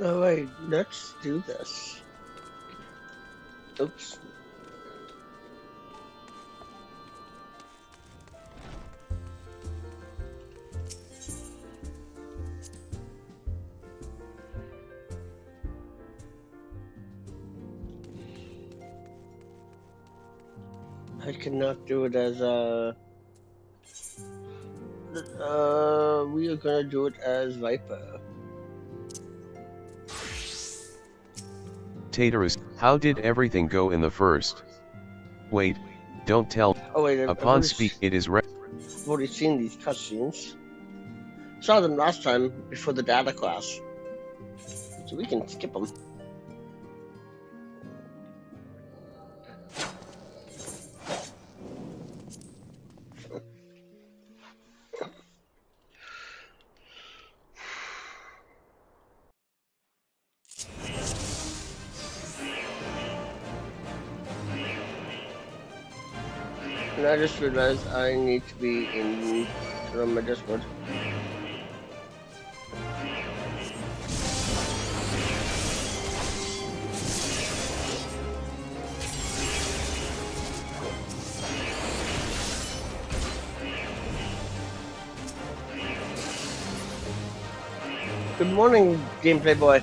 Oh wait, let's do this. Oops. I cannot do it as we are gonna do it as Viper. Tatarus, how did everything go in the first? Wait, don't tell. Oh wait, Upon speak, it is I've already seen these cutscenes. Saw them last time before the data class, so we can skip them. And I just realized I need to be in turn on my Discord. Good morning, Gameplay Boy.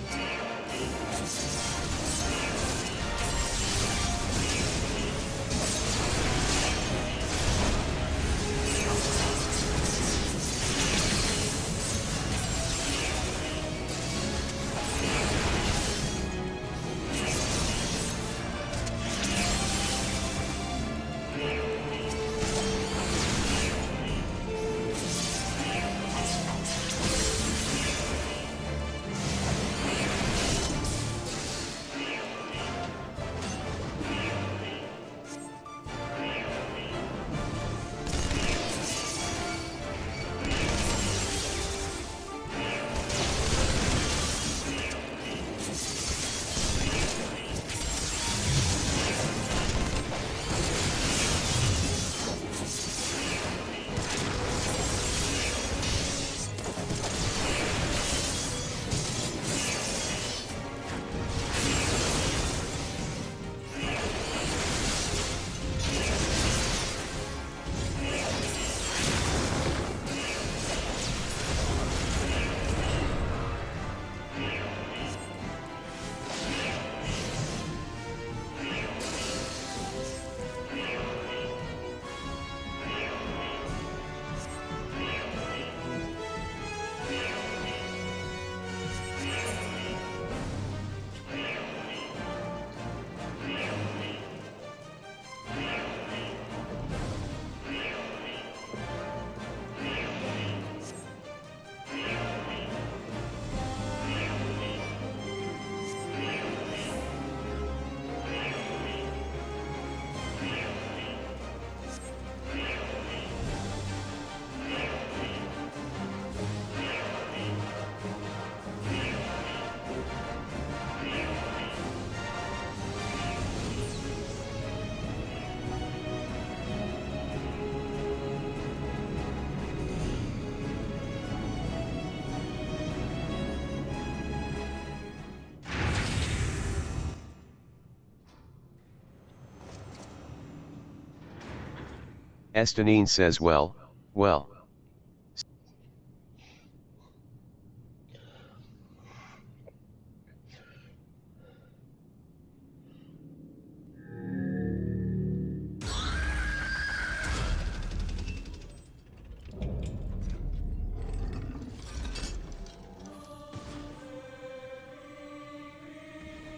Estanine says well.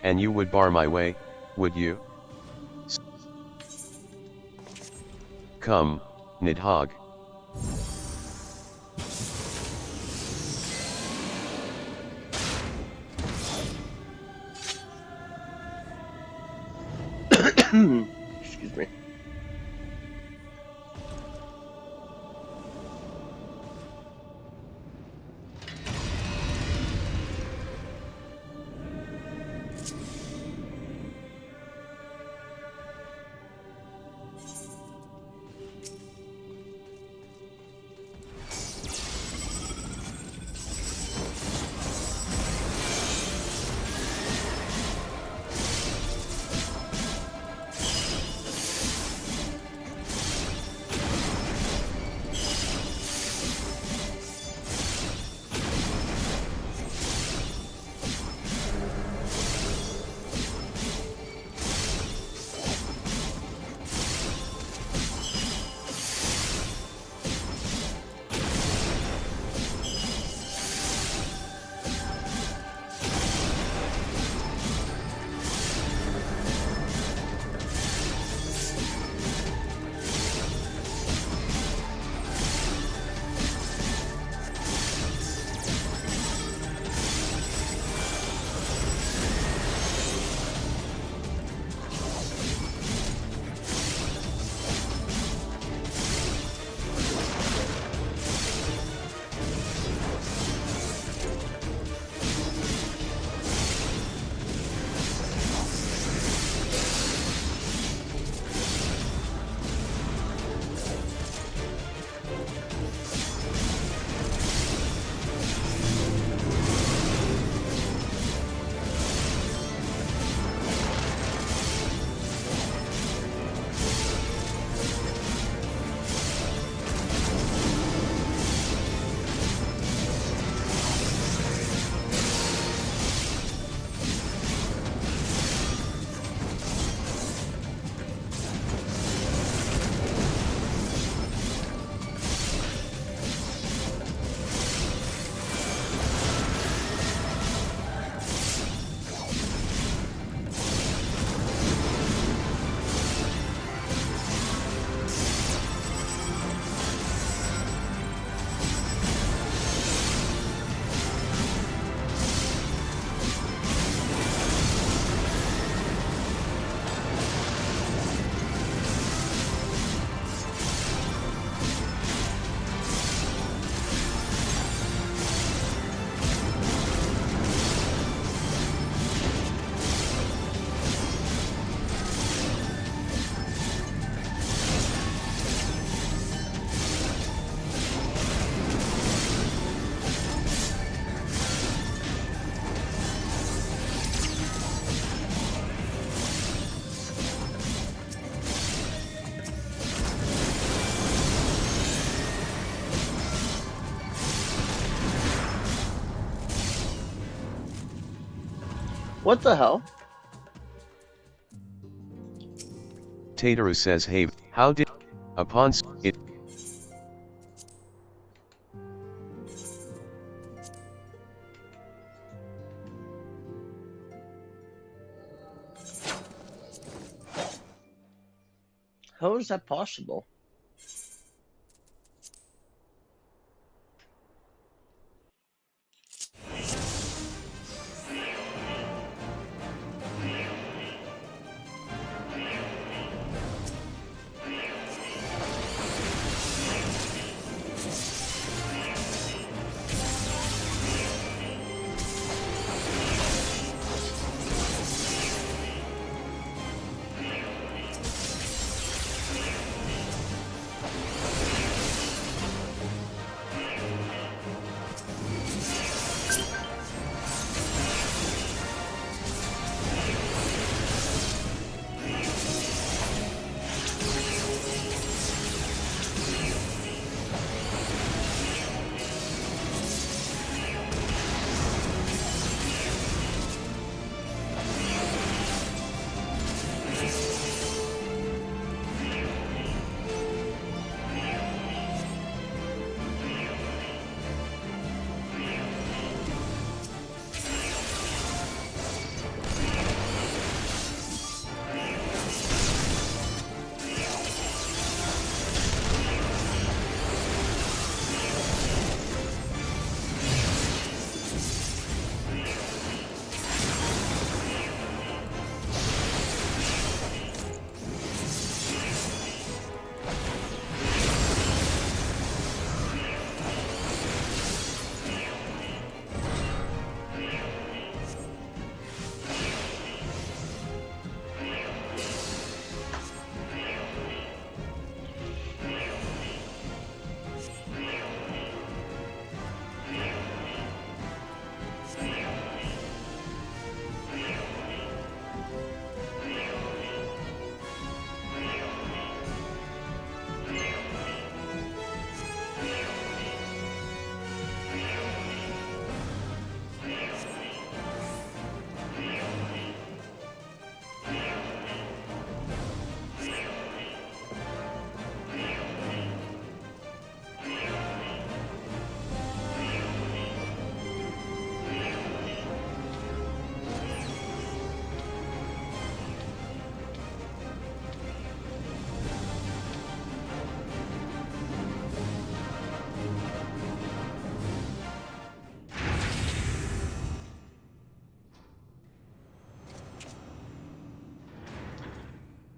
And you would bar my way, would you? Come, Nidhogg. Excuse me. What the hell? Tateru says, hey, how did, upon it, How is that possible?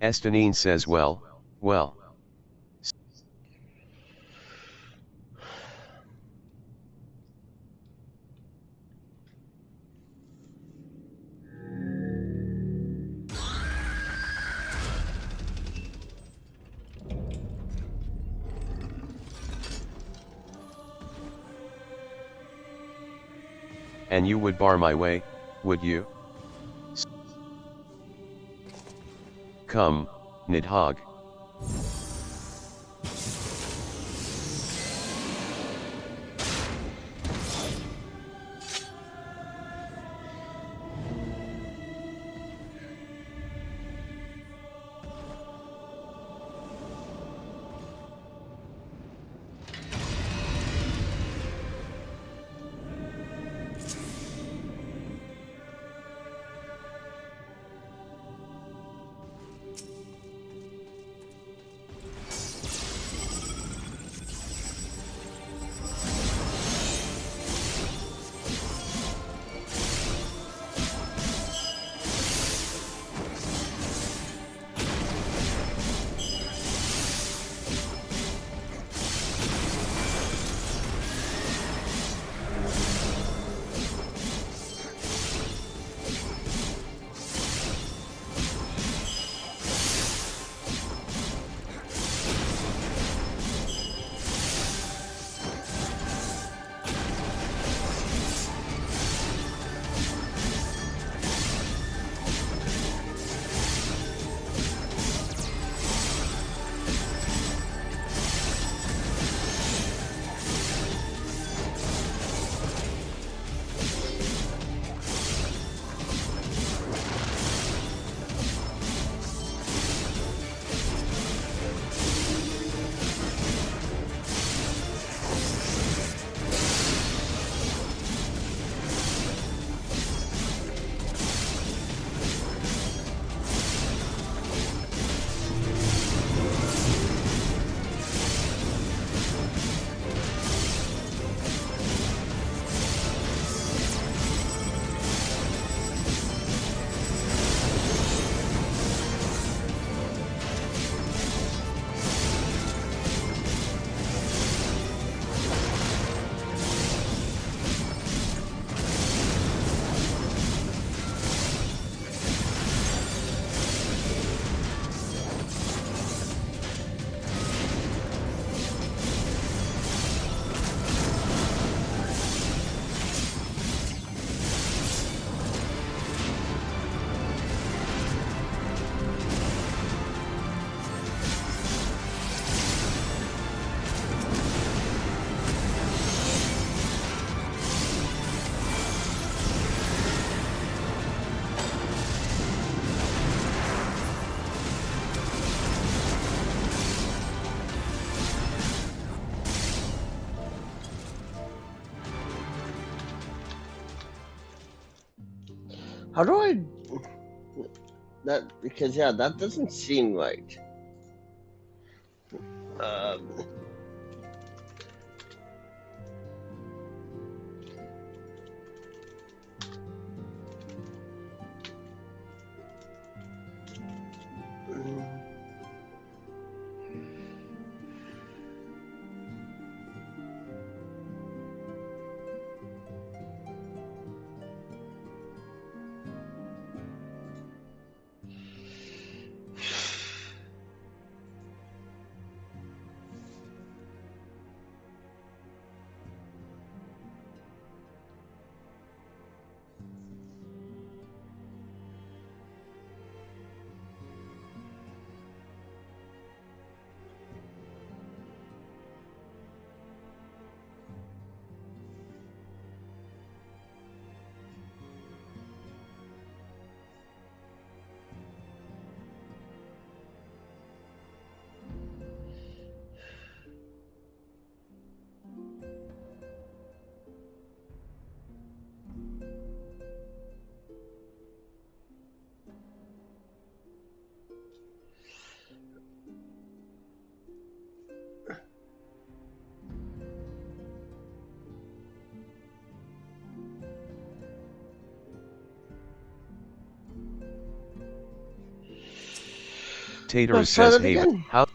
Estonine says, well. And you would bar my way, would you? Come, Nidhogg. How do I that? Because yeah, that doesn't seem right. Um, Tater let's try says that Haven. again. How?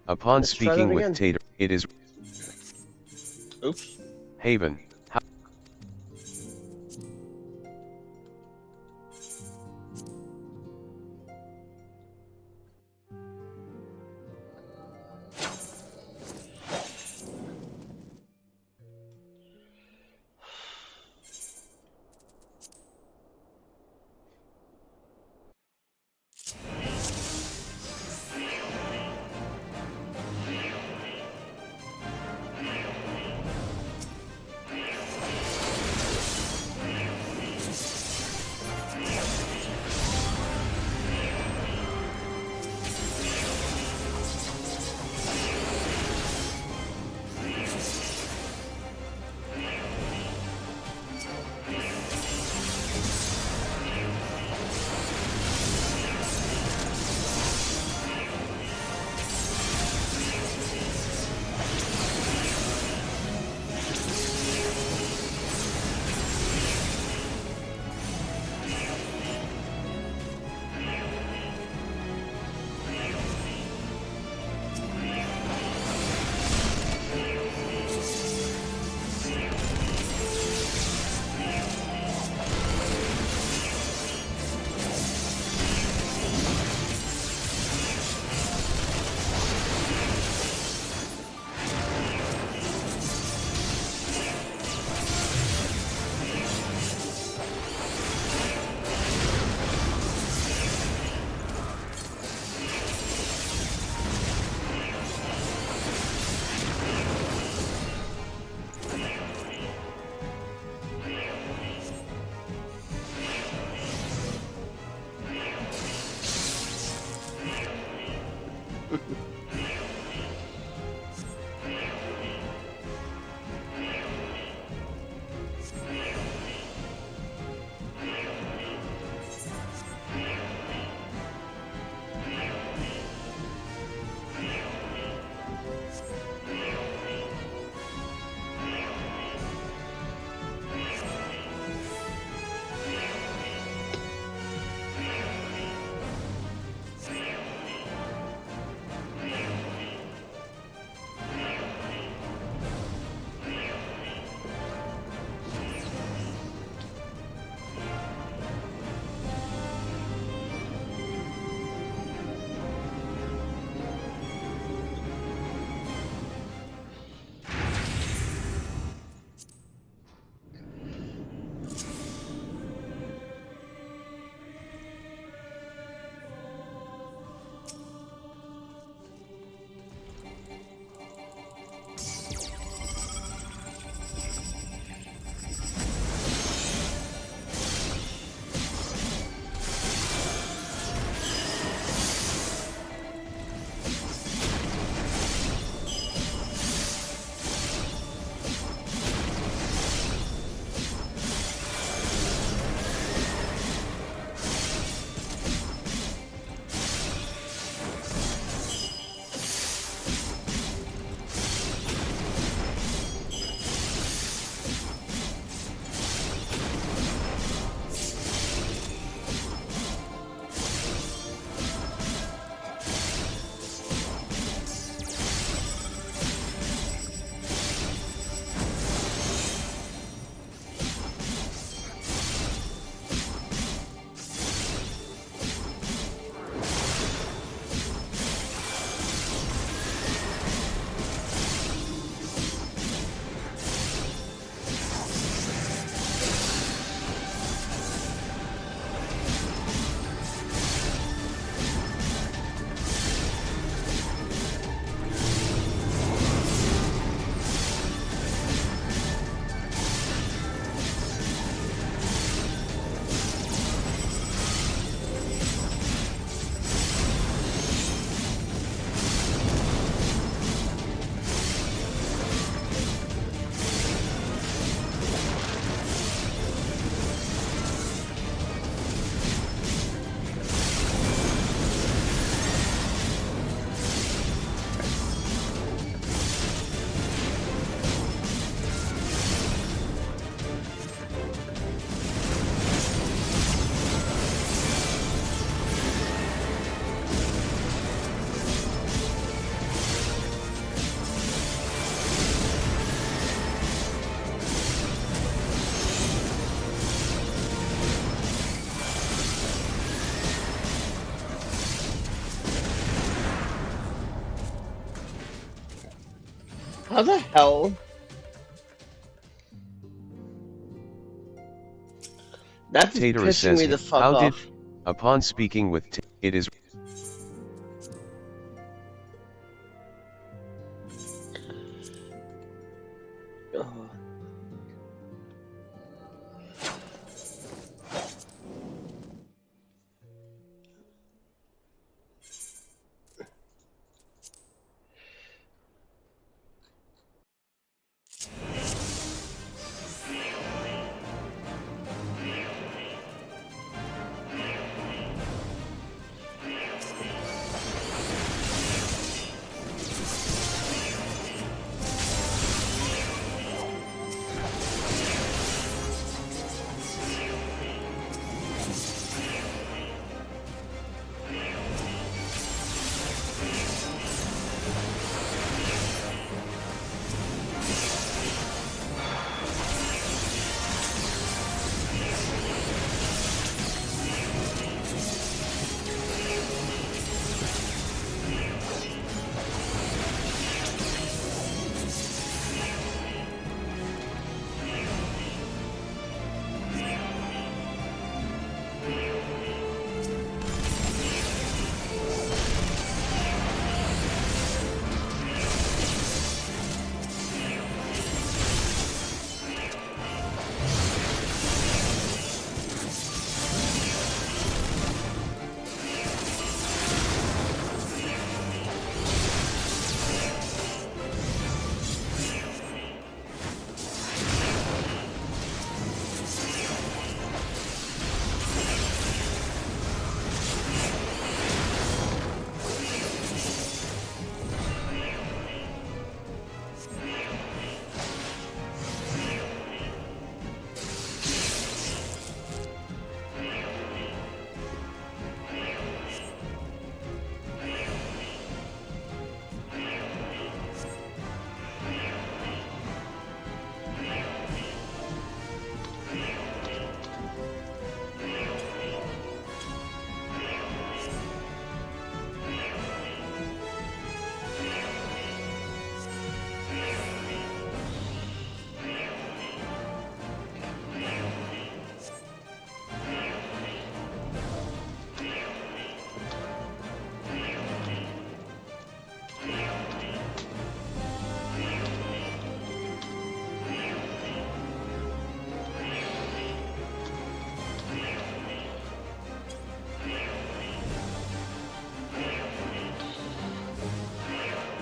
Upon Let's try that speaking with again. Tater, it is Oops. Haven. How? How the hell? That is Tater pissing says, me the fuck how did, off. upon speaking with it is Ugh.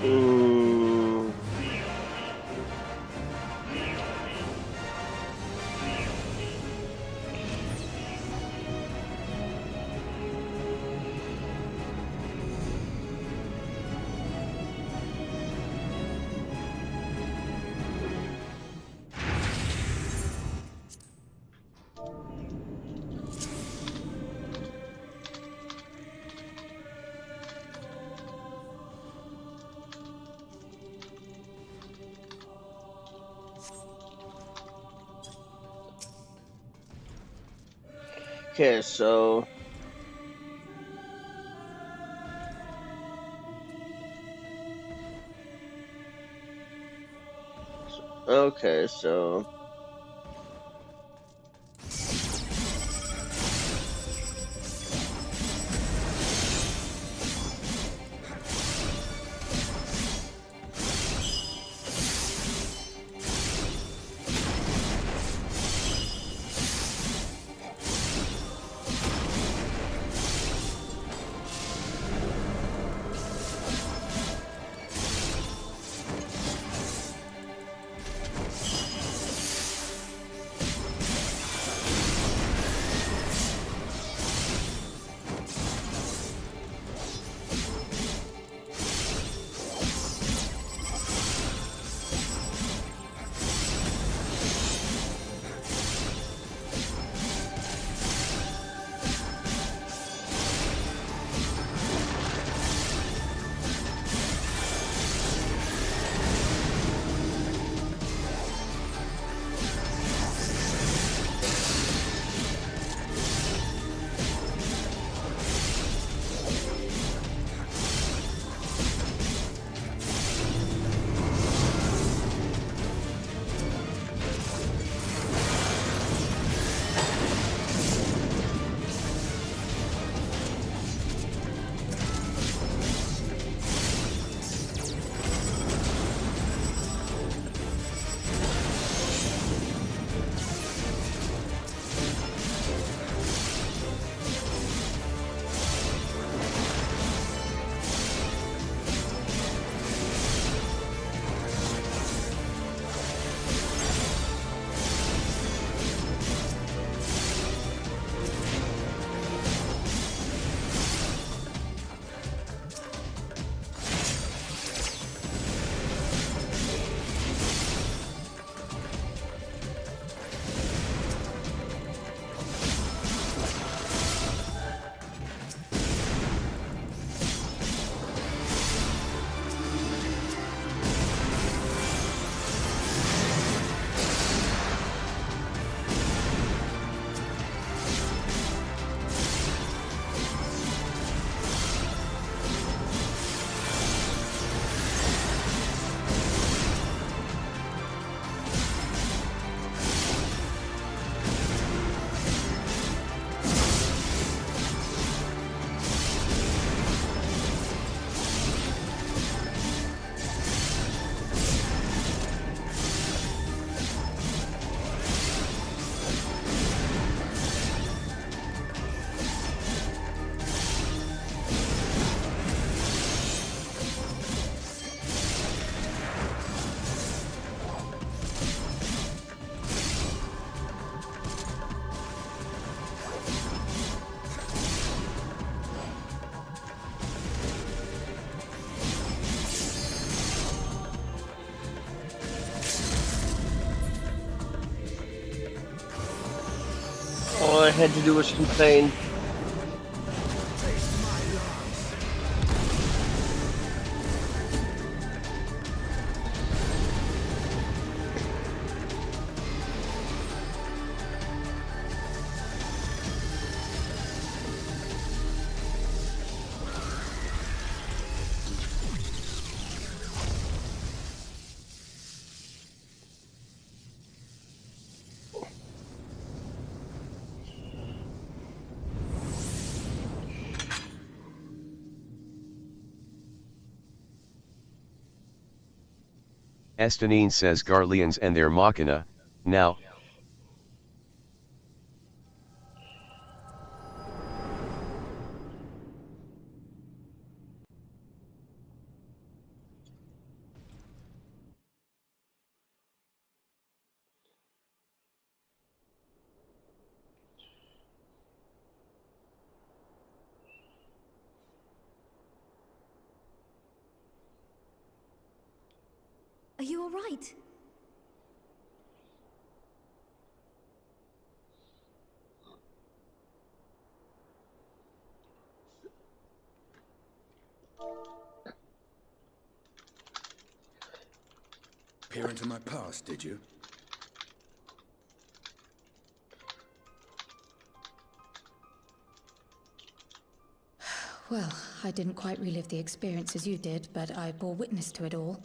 Mm. Okay, so okay, so had to do was complain. Estanine says Garleans and their Machina, now. Are you all right? Peer into my past, did you? Well, I didn't quite relive the experience as you did, but I bore witness to it all.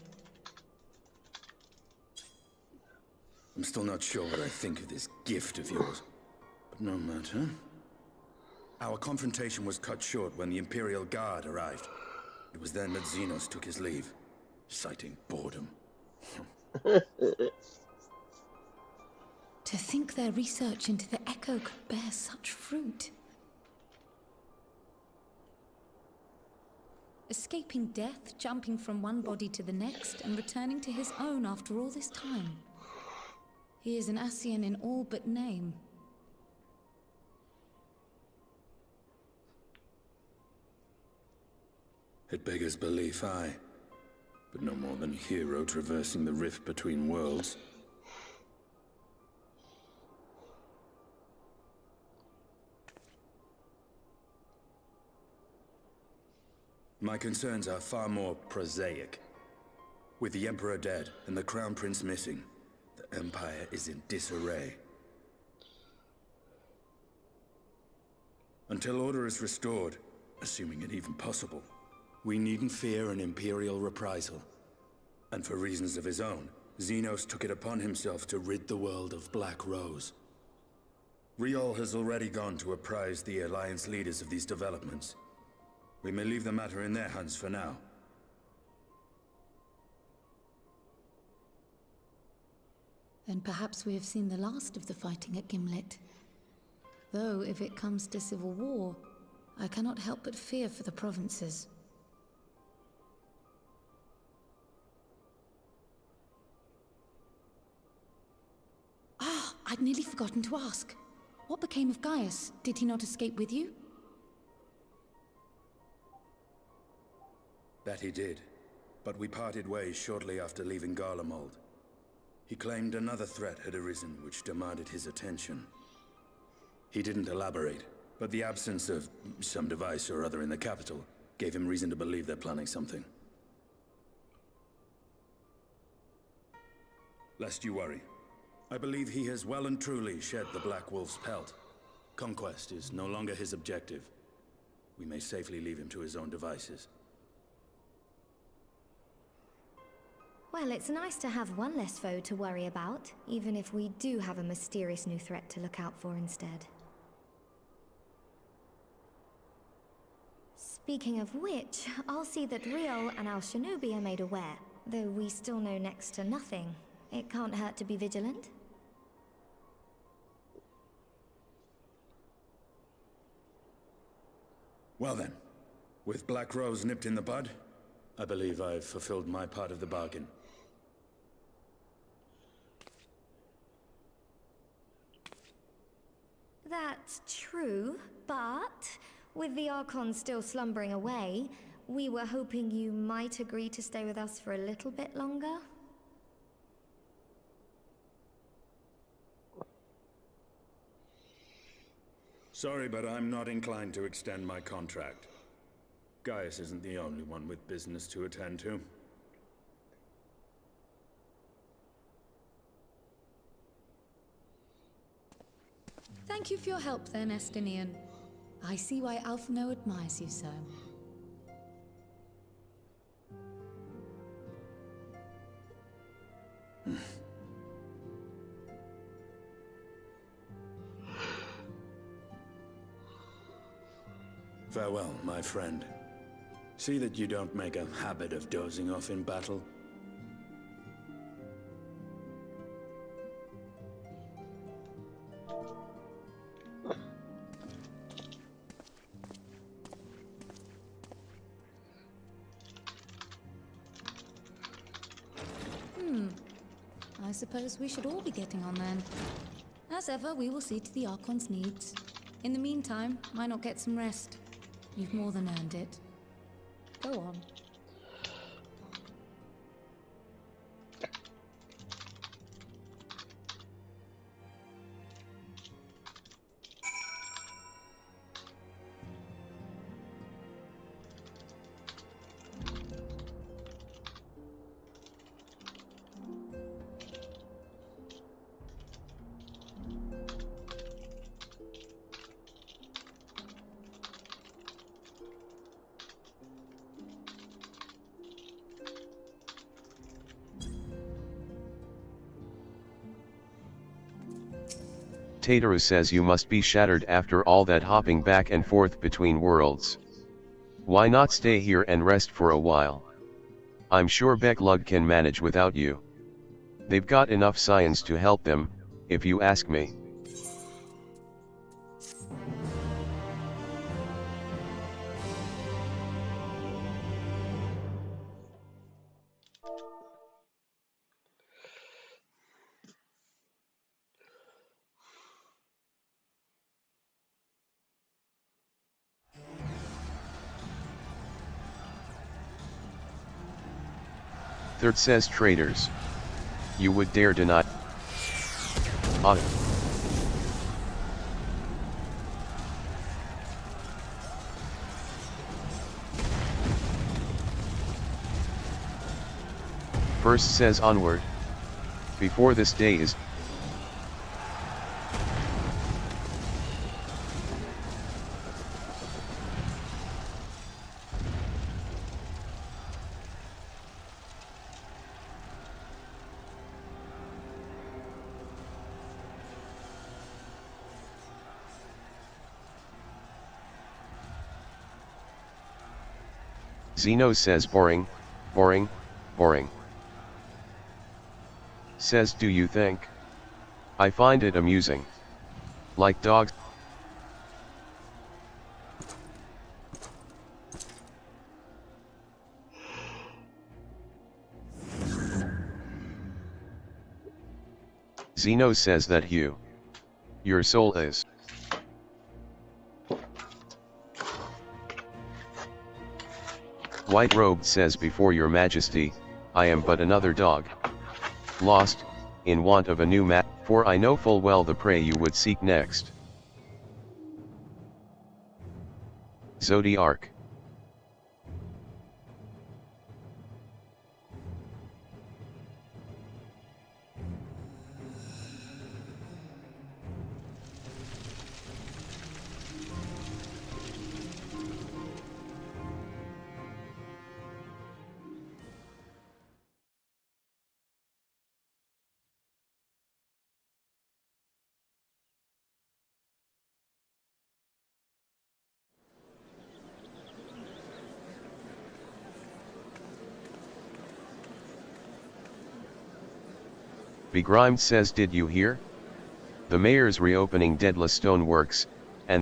I'm still not sure what I think of this gift of yours. But no matter. Our confrontation was cut short when the Imperial Guard arrived. It was then that Xenos took his leave, citing boredom. To think their research into the Echo could bear such fruit. Escaping death, jumping from one body to the next, and returning to his own after all this time. He is an Ascian in all but name. It beggars belief, aye. But no more than a hero traversing the rift between worlds. My concerns are far more prosaic. With the Emperor dead and the Crown Prince missing, the Empire is in disarray. Until order is restored, assuming it even possible, we needn't fear an Imperial reprisal. And for reasons of his own, Xenos took it upon himself to rid the world of Black Rose. Riol has already gone to apprise the Alliance leaders of these developments. We may leave the matter in their hands for now. Then perhaps we have seen the last of the fighting at Gimlet. Though, if it comes to civil war, I cannot help but fear for the provinces. Ah, I'd nearly forgotten to ask. What became of Gaius? Did he not escape with you? That he did, but we parted ways shortly after leaving Garlemald. He claimed another threat had arisen which demanded his attention. He didn't elaborate, but the absence of some device or other in the capital gave him reason to believe they're planning something. Lest you worry, I believe he has well and truly shed the Black Wolf's pelt. Conquest is no longer his objective. We may safely leave him to his own devices. Well, it's nice to have one less foe to worry about, even if we do have a mysterious new threat to look out for instead. Speaking of which, I'll see that Riol and Al Shinobi are made aware. Though we still know next to nothing, it can't hurt to be vigilant. Well then, with Black Rose nipped in the bud, I believe I've fulfilled my part of the bargain. That's true, but with the Archon still slumbering away, we were hoping you might agree to stay with us for a little bit longer. Sorry, but I'm not inclined to extend my contract. Gaius isn't the only one with business to attend to. Thank you for your help then, Estinian. I see why Alphino admires you so. Farewell, my friend. See that you don't make a habit of dozing off in battle. I suppose we should all be getting on then. As ever, we will see to the Archon's needs. In the meantime, why not get some rest? You've more than earned it. Go on. Tateru says you must be shattered after all that hopping back and forth between worlds. Why not stay here and rest for a while? I'm sure Becklug can manage without you. They've got enough science to help them, if you ask me. Third says traitors. You would dare deny. First says onward. Before this day is. Zeno says boring, boring, boring. Says do you think? I find it amusing. Like dogs. Zeno says that your soul is. White Robed says before your majesty, I am but another dog. Lost, in want of a new mat, for I know full well the prey you would seek next. Zodiarch. Begrimed says did you hear? The mayor's reopening Deadla Stoneworks, and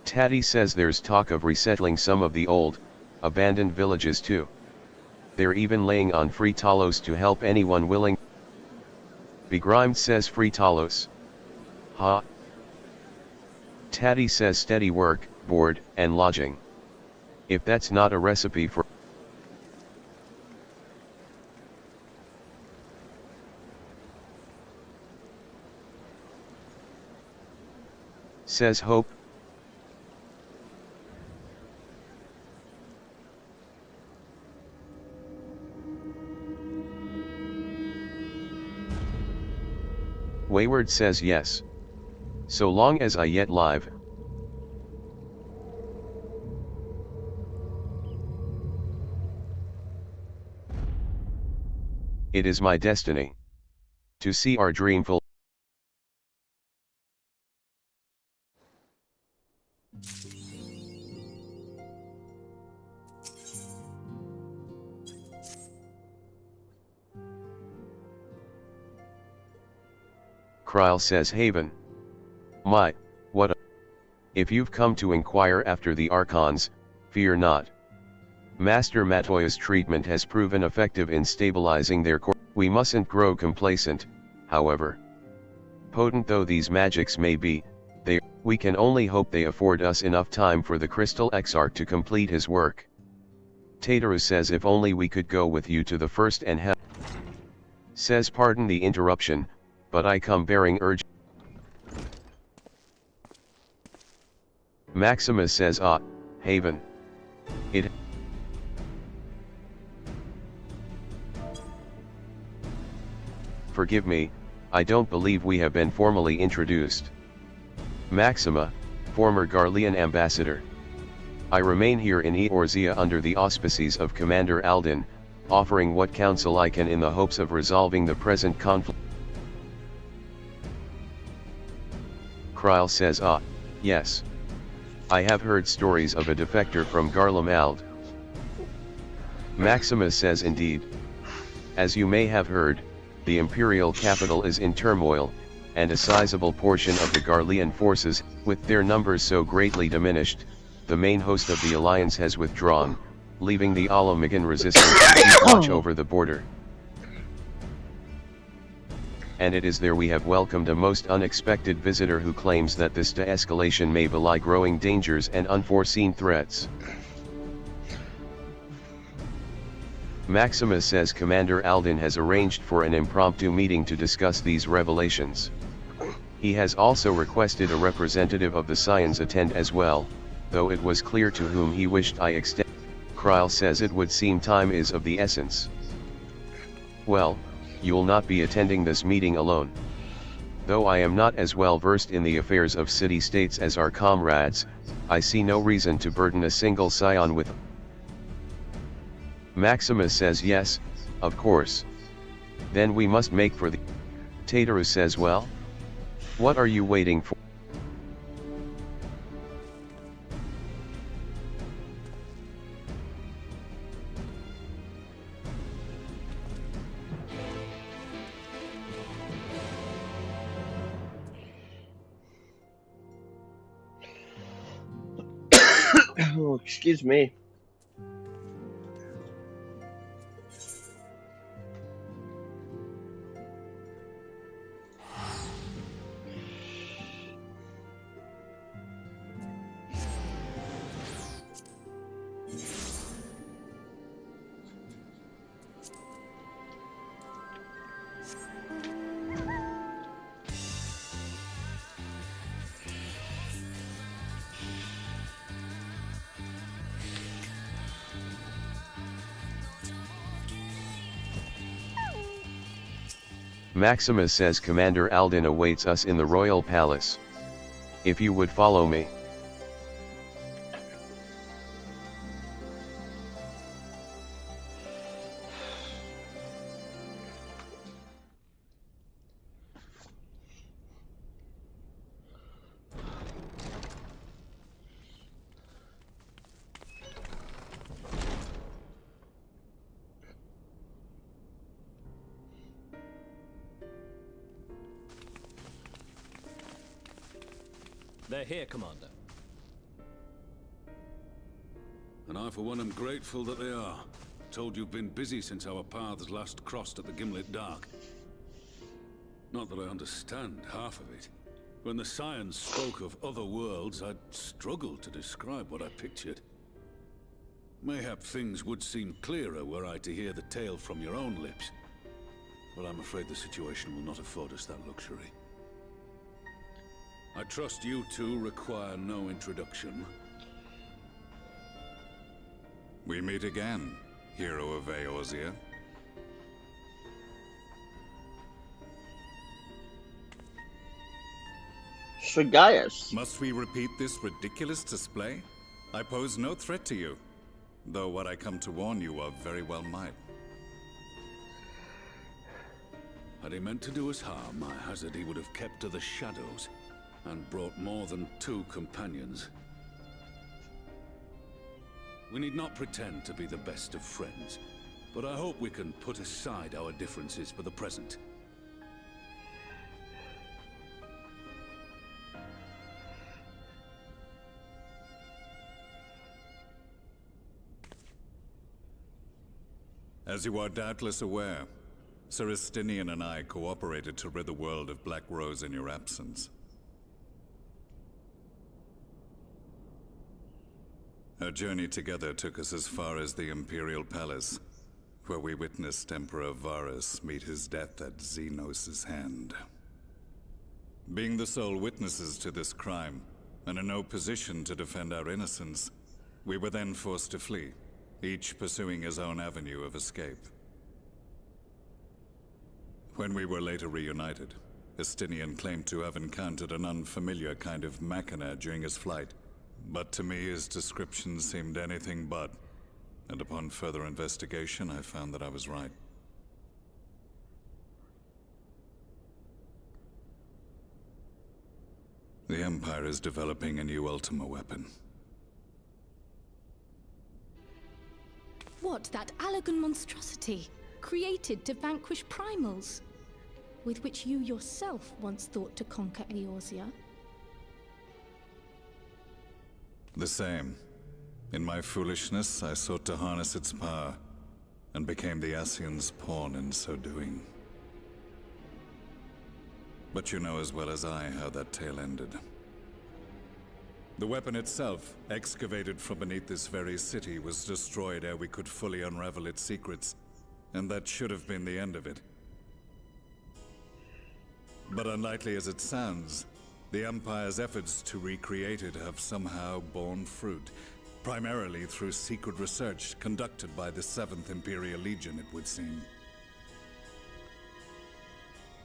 Tatty says there's talk of resettling some of the old, abandoned villages too. They're even laying on free Talos to help anyone willing. Begrimed says free Talos. Ha. Tatty says steady work, board, and lodging. If that's not a recipe for says Hope. Wayward says yes. So long as I yet live. It is my destiny to see our dream full. Krile says Haven. My, what a... If you've come to inquire after the Archons, fear not. Master Matoya's treatment has proven effective in stabilizing their core. We mustn't grow complacent, however. Potent though these magics may be, we can only hope they afford us enough time for the Crystal Exarch to complete his work. Tateru says if only we could go with you to the first and says pardon the interruption, but I come bearing urge. Maximus says Haven. It. Forgive me, I don't believe we have been formally introduced. Maxima, former Garlean ambassador. I remain here in Eorzea under the auspices of Commander Alden, offering what counsel I can in the hopes of resolving the present conflict. Krile says yes. I have heard stories of a defector from Garlemald. Maximus says indeed. As you may have heard, the imperial capital is in turmoil, and a sizable portion of the Garlean forces, with their numbers so greatly diminished, the main host of the alliance has withdrawn, leaving the Alamagan resistance to keep watch over the border. And it is there we have welcomed a most unexpected visitor who claims that this de-escalation may belie growing dangers and unforeseen threats. Maximus says Commander Alden has arranged for an impromptu meeting to discuss these revelations. He has also requested a representative of the Scions attend as well, though it was clear to whom he wished I extend. Krile says it would seem time is of the essence. Well, you'll not be attending this meeting alone. Though I am not as well versed in the affairs of city-states as our comrades, I see no reason to burden a single Scion with. Maximus says yes, of course. Then we must make for the... Tateru says well? What are you waiting for? Oh, excuse me. Maximus says Commander Alden awaits us in the royal palace. If you would follow me. They're here, Commander. And I for one am grateful that they are. Told you've been busy since our paths last crossed at the Gimlet Dark. Not that I understand half of it. When the Scions spoke of other worlds, I'd struggled to describe what I pictured. Mayhap things would seem clearer were I to hear the tale from your own lips. But I'm afraid the situation will not afford us that luxury. I trust you two require no introduction. We meet again, hero of Eorzea. Sir Gaius. Must we repeat this ridiculous display? I pose no threat to you, though what I come to warn you of very well might. Had he meant to do us harm, I hazard he would have kept to the shadows, and brought more than 2 companions. We need not pretend to be the best of friends, but I hope we can put aside our differences for the present. As you are doubtless aware, Sir Estinian and I cooperated to rid the world of Black Rose in your absence. Our journey together took us as far as the Imperial Palace, where we witnessed Emperor Varus meet his death at Xenos' hand. Being the sole witnesses to this crime, and in no position to defend our innocence, we were then forced to flee, each pursuing his own avenue of escape. When we were later reunited, Estinian claimed to have encountered an unfamiliar kind of machina during his flight, but to me his description seemed anything but, and upon further investigation I found that I was right. The Empire is developing a new Ultima weapon. What, that Allagan monstrosity, created to vanquish primals, with which you yourself once thought to conquer Eorzea? The same. In my foolishness, I sought to harness its power, and became the Ascians' pawn in so doing. But you know as well as I how that tale ended. The weapon itself, excavated from beneath this very city, was destroyed ere we could fully unravel its secrets, and that should have been the end of it. But unlikely as it sounds, the Empire's efforts to recreate it have somehow borne fruit, primarily through secret research conducted by the 7th Imperial Legion, it would seem.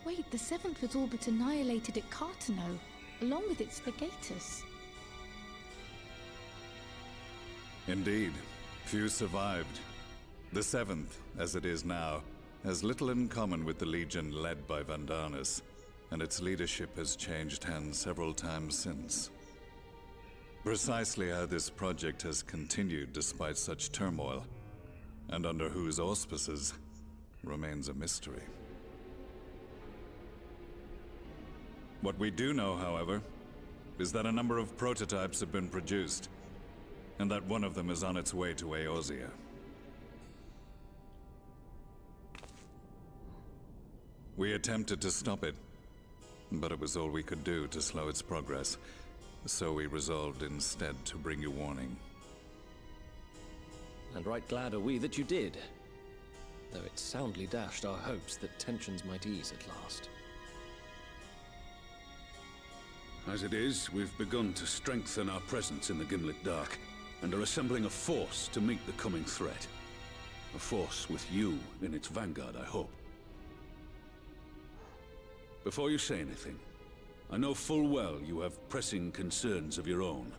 Wait, the 7th was all but annihilated at Cartano, along with its legatus. Indeed, few survived. The 7th, as it is now, has little in common with the Legion led by Vandarnus, and its leadership has changed hands several times since. Precisely how this project has continued despite such turmoil, and under whose auspices, remains a mystery. What we do know, however, is that a number of prototypes have been produced, and that one of them is on its way to Eorzea. We attempted to stop it, but it was all we could do to slow its progress, so we resolved instead to bring you warning. And right glad are we that you did, though it soundly dashed our hopes that tensions might ease at last. As it is, we've begun to strengthen our presence in the Gimlet Dark, and are assembling a force to meet the coming threat. A force with you in its vanguard, I hope. Before you say anything, I know full well you have pressing concerns of your own.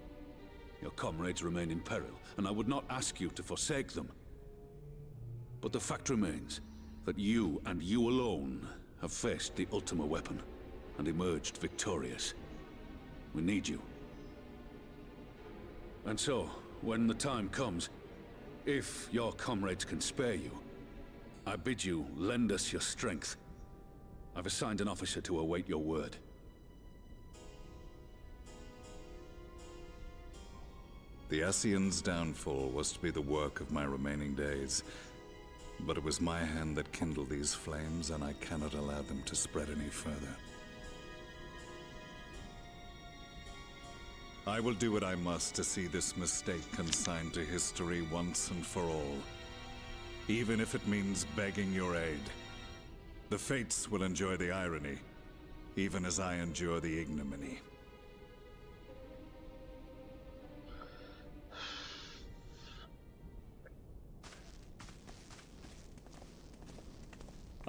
Your comrades remain in peril, and I would not ask you to forsake them. But the fact remains that you and you alone have faced the Ultima weapon, and emerged victorious. We need you. And so, when the time comes, if your comrades can spare you, I bid you lend us your strength. I've assigned an officer to await your word. The Ascians' downfall was to be the work of my remaining days, but it was my hand that kindled these flames, and I cannot allow them to spread any further. I will do what I must to see this mistake consigned to history once and for all, even if it means begging your aid. The Fates will enjoy the irony, even as I endure the ignominy.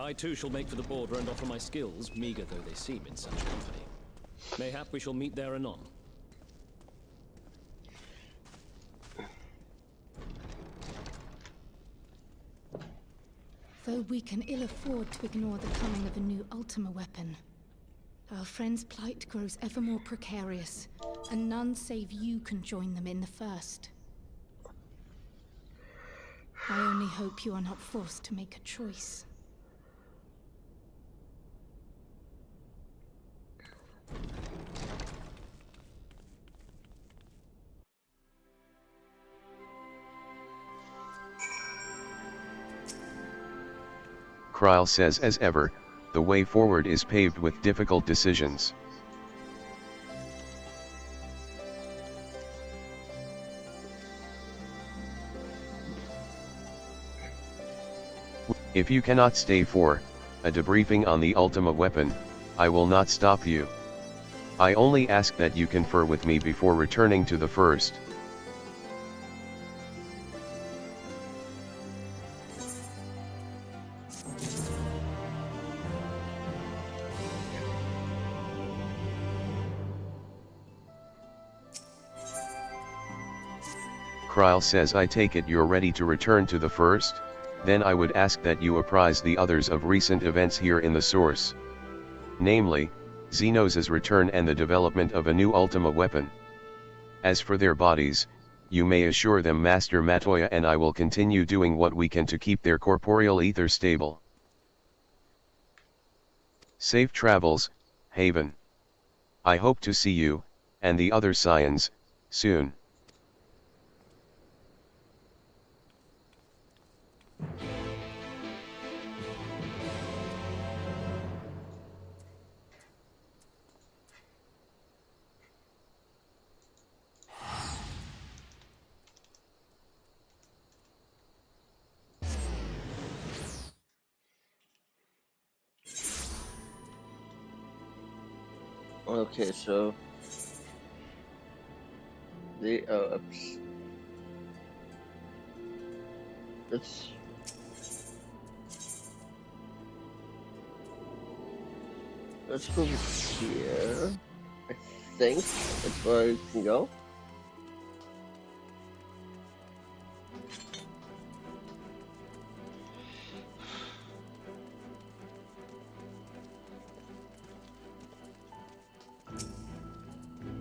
I too shall make for the border and offer my skills, meager though they seem in such company. Mayhap we shall meet there anon. Though we can ill afford to ignore the coming of a new Ultima weapon, our friend's plight grows ever more precarious, and none save you can join them in the first. I only hope you are not forced to make a choice. Krile says, as ever, the way forward is paved with difficult decisions. If you cannot stay for a debriefing on the Ultima weapon, I will not stop you. I only ask that you confer with me before returning to the first. Krile says, I take it you're ready to return to the first? Then I would ask that you apprise the others of recent events here in the source. Namely, Xenos' return and the development of a new Ultima weapon. As for their bodies, you may assure them Master Matoya and I will continue doing what we can to keep their corporeal ether stable. Safe travels, Haven. I hope to see you, and the other Scions, soon. Okay, so the let's go here. I think that's where I can go.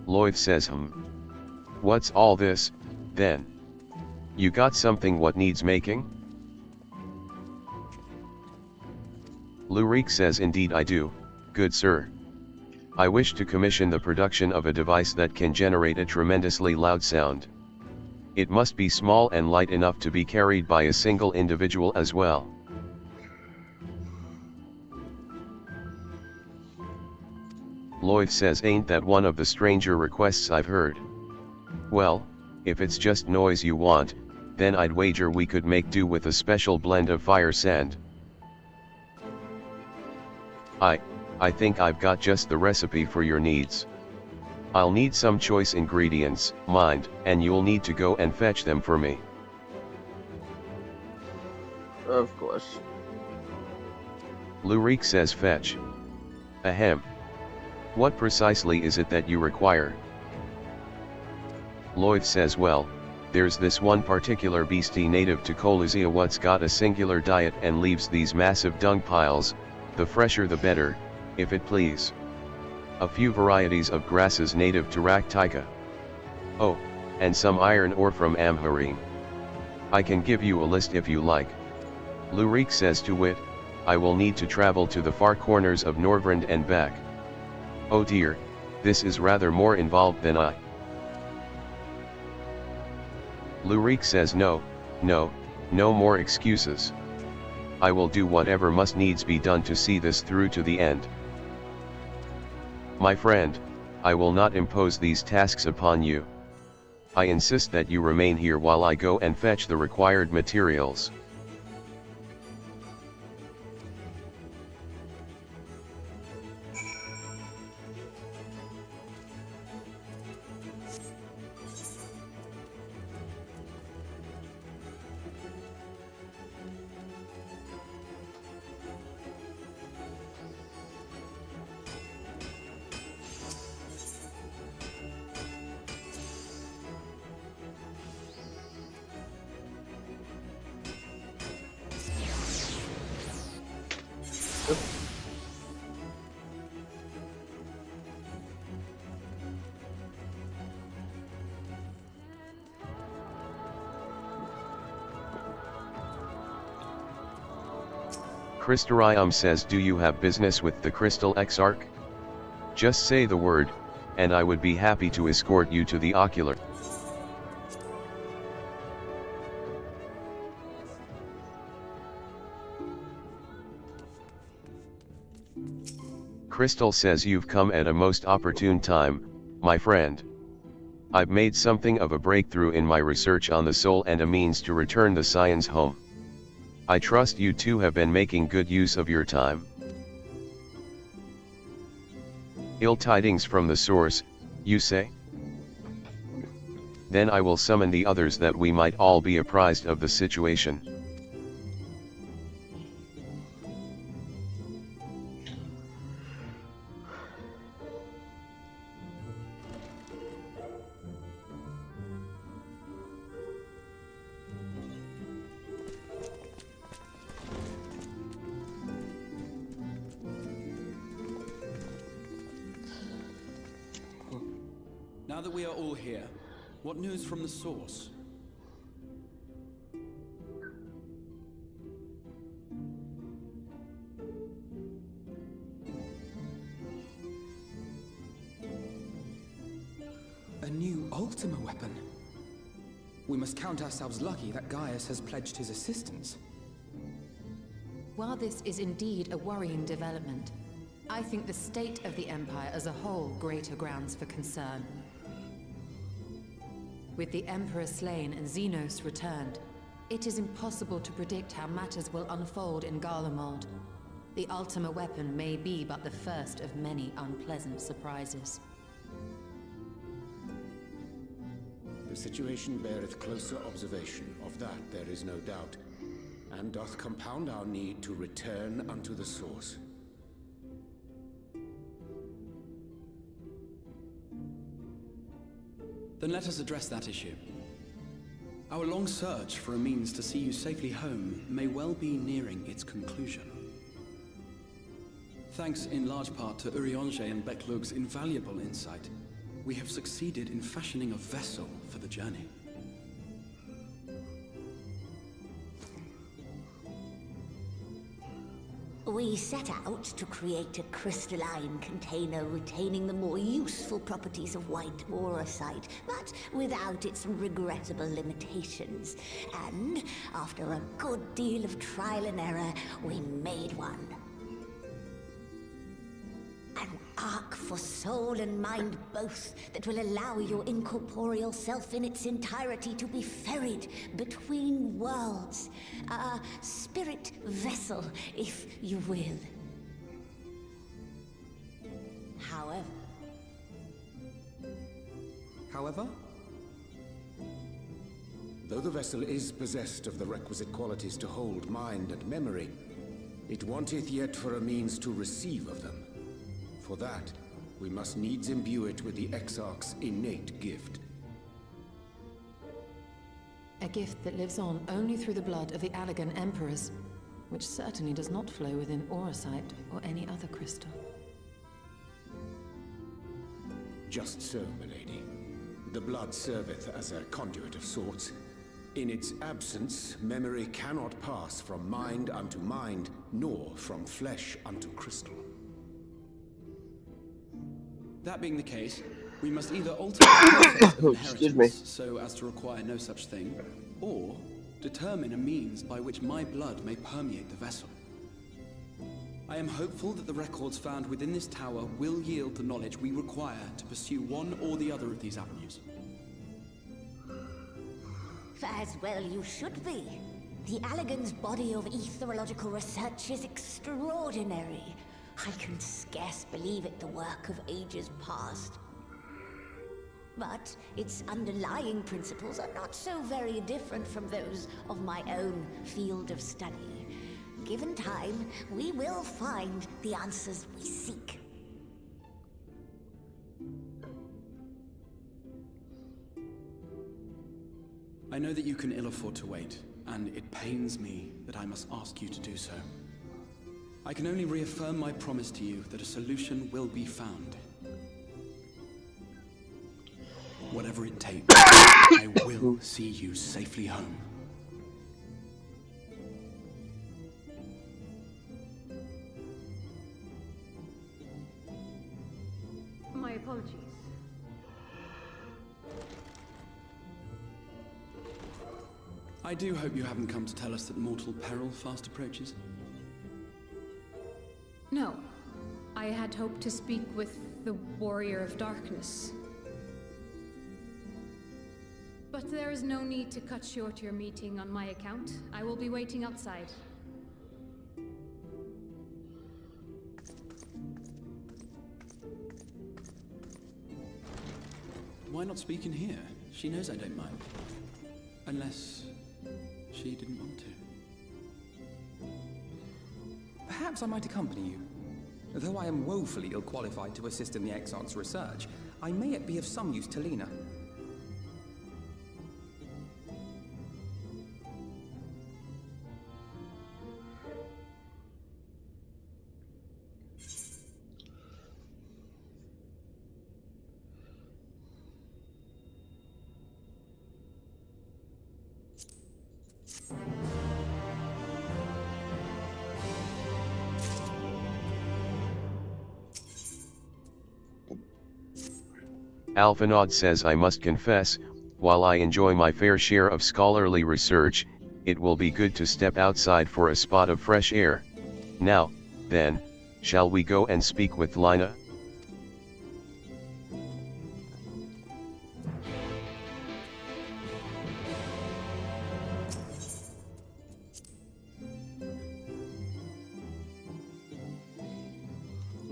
Lloyd says, What's all this, then? You got something what needs making? Lurik says, Indeed I do, good sir. I wish to commission the production of a device that can generate a tremendously loud sound. It must be small and light enough to be carried by a single individual as well. Lloyd says, ain't that one of the stranger requests I've heard? Well, if it's just noise you want, then I'd wager we could make do with a special blend of fire sand. I think I've got just the recipe for your needs. I'll need some choice ingredients, mind, and you'll need to go and fetch them for me. Of course. Lurik says, fetch. Ahem. What precisely is it that you require? Lloyd says, well, there's this one particular beastie native to Koluzia what's got a singular diet and leaves these massive dung piles, the fresher the better, if it please. A few varieties of grasses native to Raktika. Oh, and some iron ore from Amharim. I can give you a list if you like. Lurik says, to wit, I will need to travel to the far corners of Norvrend and back. Oh dear, this is rather more involved than I. Lurik says, no more excuses. I will do whatever must needs be done to see this through to the end. My friend, I will not impose these tasks upon you. I insist that you remain here while I go and fetch the required materials. Crystarium says, do you have business with the Crystal Exarch? Just say the word, and I would be happy to escort you to the ocular. Crystal says, you've come at a most opportune time, my friend. I've made something of a breakthrough in my research on the soul and a means to return the Scions home. I trust you two have been making good use of your time. Ill tidings from the source, you say? Then I will summon the others that we might all be apprised of the situation. Now that we are all here, what news from the source? A new Ultima weapon? We must count ourselves lucky that Gaius has pledged his assistance. While this is indeed a worrying development, I think the state of the Empire as a whole greater grounds for concern. With the Emperor slain and Xenos returned, it is impossible to predict how matters will unfold in Garlemald. The Ultima weapon may be but the first of many unpleasant surprises. The situation beareth closer observation, of that there is no doubt, and doth compound our need to return unto the source. Then let us address that issue. Our long search for a means to see you safely home may well be nearing its conclusion. Thanks in large part to Urianger and Beclug's invaluable insight, we have succeeded in fashioning a vessel for the journey. We set out to create a crystalline container retaining the more useful properties of white aurosite, but without its regrettable limitations. And after a good deal of trial and error, we made one. An ark for soul and mind both, that will allow your incorporeal self in its entirety to be ferried between worlds. A spirit vessel, if you will. However? Though the vessel is possessed of the requisite qualities to hold mind and memory, it wanteth yet for a means to receive of them. For that, we must needs imbue it with the Exarch's innate gift. A gift that lives on only through the blood of the Allagan Emperors, which certainly does not flow within aurosite or any other crystal. Just so, milady. The blood serveth as a conduit of sorts. In its absence, memory cannot pass from mind unto mind, nor from flesh unto crystal. That being the case, we must either alter the process of inheritance so as to require no such thing, or determine a means by which my blood may permeate the vessel. I am hopeful that the records found within this tower will yield the knowledge we require to pursue one or the other of these avenues. As well you should be. The Allagan's body of etherological research is extraordinary. I can scarce believe it the work of ages past. But its underlying principles are not so very different from those of my own field of study. Given time, we will find the answers we seek. I know that you can ill afford to wait, and it pains me that I must ask you to do so. I can only reaffirm my promise to you that a solution will be found. Whatever it takes, I will see you safely home. apologies. I do hope you haven't come to tell us that mortal peril fast approaches. No. I had hoped to speak with the Warrior of Darkness. But there is no need to cut short your meeting on my account. I will be waiting outside. Why not speak in here? She knows I don't mind. Unless she didn't want to. Perhaps I might accompany you. Though I am woefully ill-qualified to assist in the Exarch's research, I may yet be of some use to Lena. Alphinaud says, I must confess, while I enjoy my fair share of scholarly research, it will be good to step outside for a spot of fresh air. Now, then, shall we go and speak with Lina?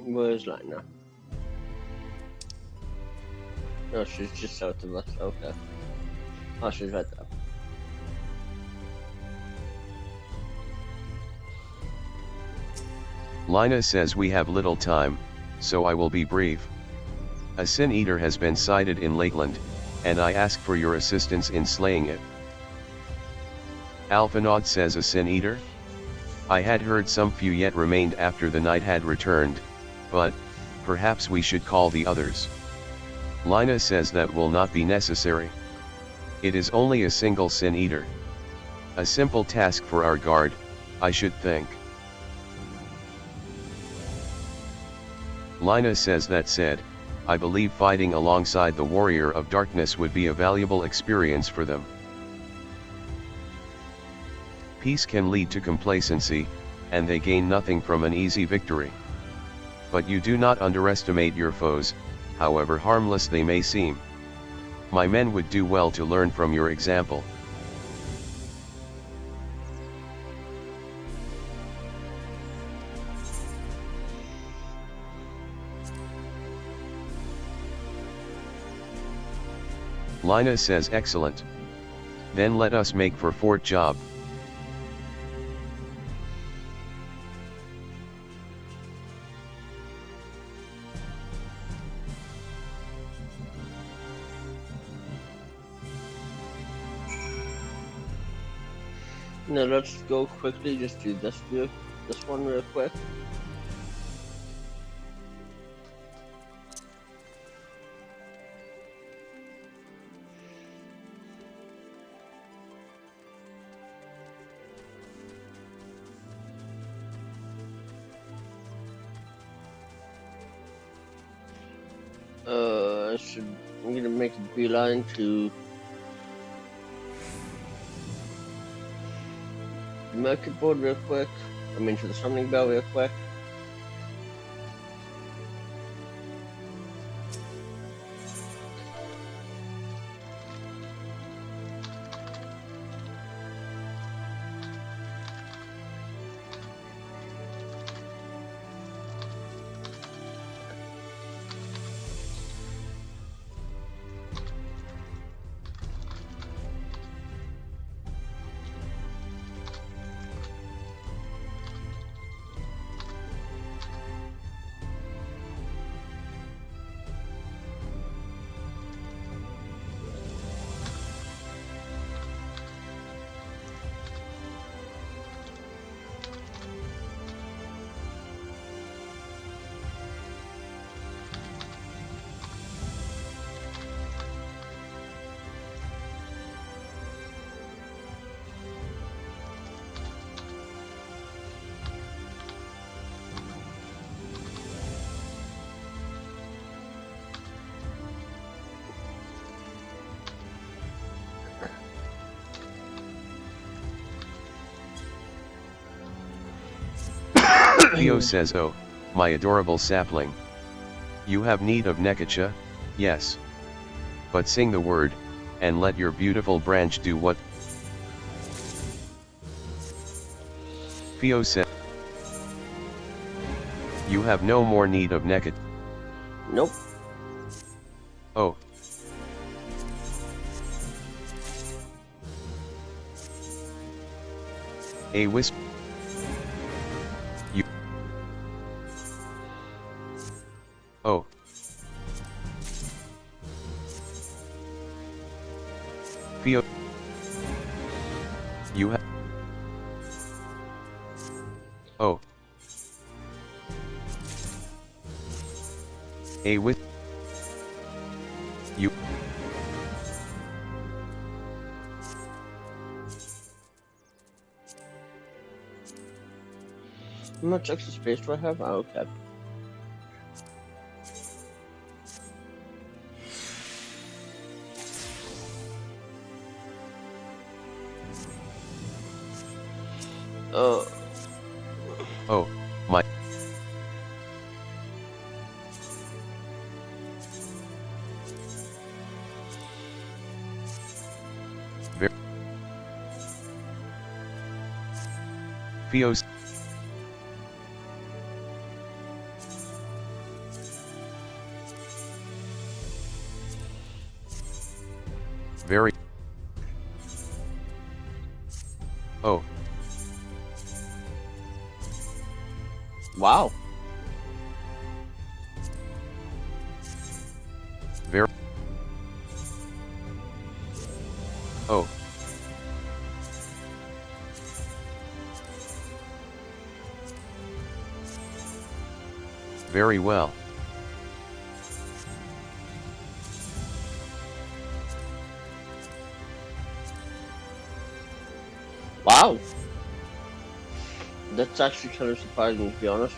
Where's Lina? No, she's just south of us. Okay. Oh, she's right there. Lina says we have little time, so I will be brief. A Sin Eater has been sighted in Lakeland, and I ask for your assistance in slaying it. Alphinaud says, a Sin Eater? I had heard some few yet remained after the night had returned, but perhaps we should call the others. Lina says that will not be necessary. It is only a single Sin Eater. A simple task for our guard, I should think. Lina says, that said, I believe fighting alongside the Warrior of Darkness would be a valuable experience for them. Peace can lead to complacency, and they gain nothing from an easy victory. But you do not underestimate your foes, however harmless they may seem. My men would do well to learn from your example. Lina says, excellent. Then let us make for Fort Job. Now let's go quickly, just do this one real quick. I'm gonna make a beeline to the Mercury board real quick. I mean to the Summoning Bell real quick. Theo says, oh, my adorable sapling. You have need of Nekecha? Yes. But sing the word, and let your beautiful branch do what? Theo said, you have no more need of Nekecha. Nope. Oh. A wisp. You. Oh. Theo. You have. Oh. A wisp. You. How much extra space do I have? Oh, okay. Oh, my. Theos. Very. Oh. Wow. Very. Oh. Very well. Wow. That's actually kind of surprising, to be honest.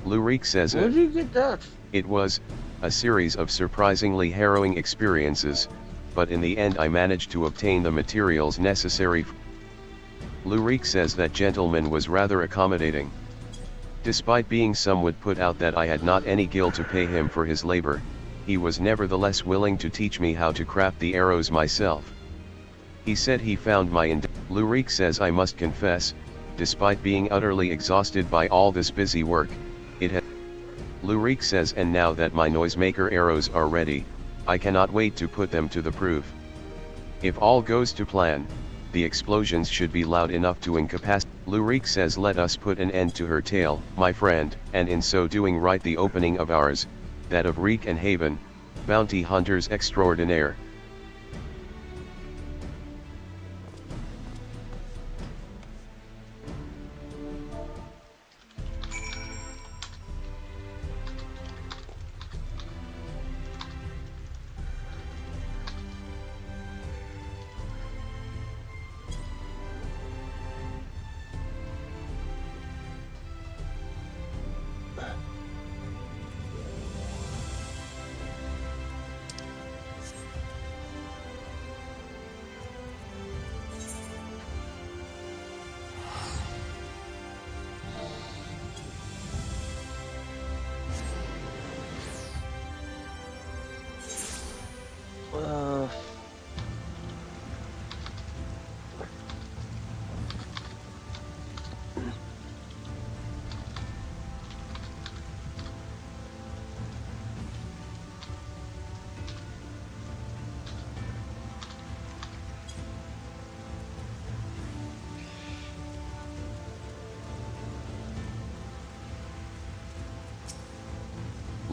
Lurik says Where did you get that? It was a series of surprisingly harrowing experiences, but in the end I managed to obtain the materials necessary. Lurik says that gentleman was rather accommodating. Despite being somewhat put out that I had not any gil to pay him for his labor, he was nevertheless willing to teach me how to craft the arrows myself. He said he found my Lurik says I must confess, despite being utterly exhausted by all this busy work, it had. Lurik says, and now that my noisemaker arrows are ready, I cannot wait to put them to the proof. If all goes to plan, the explosions should be loud enough to incapacitate. Lurik says let us put an end to her tale, my friend, and in so doing write the opening of ours, that of Reek and Haven, bounty hunters extraordinaire.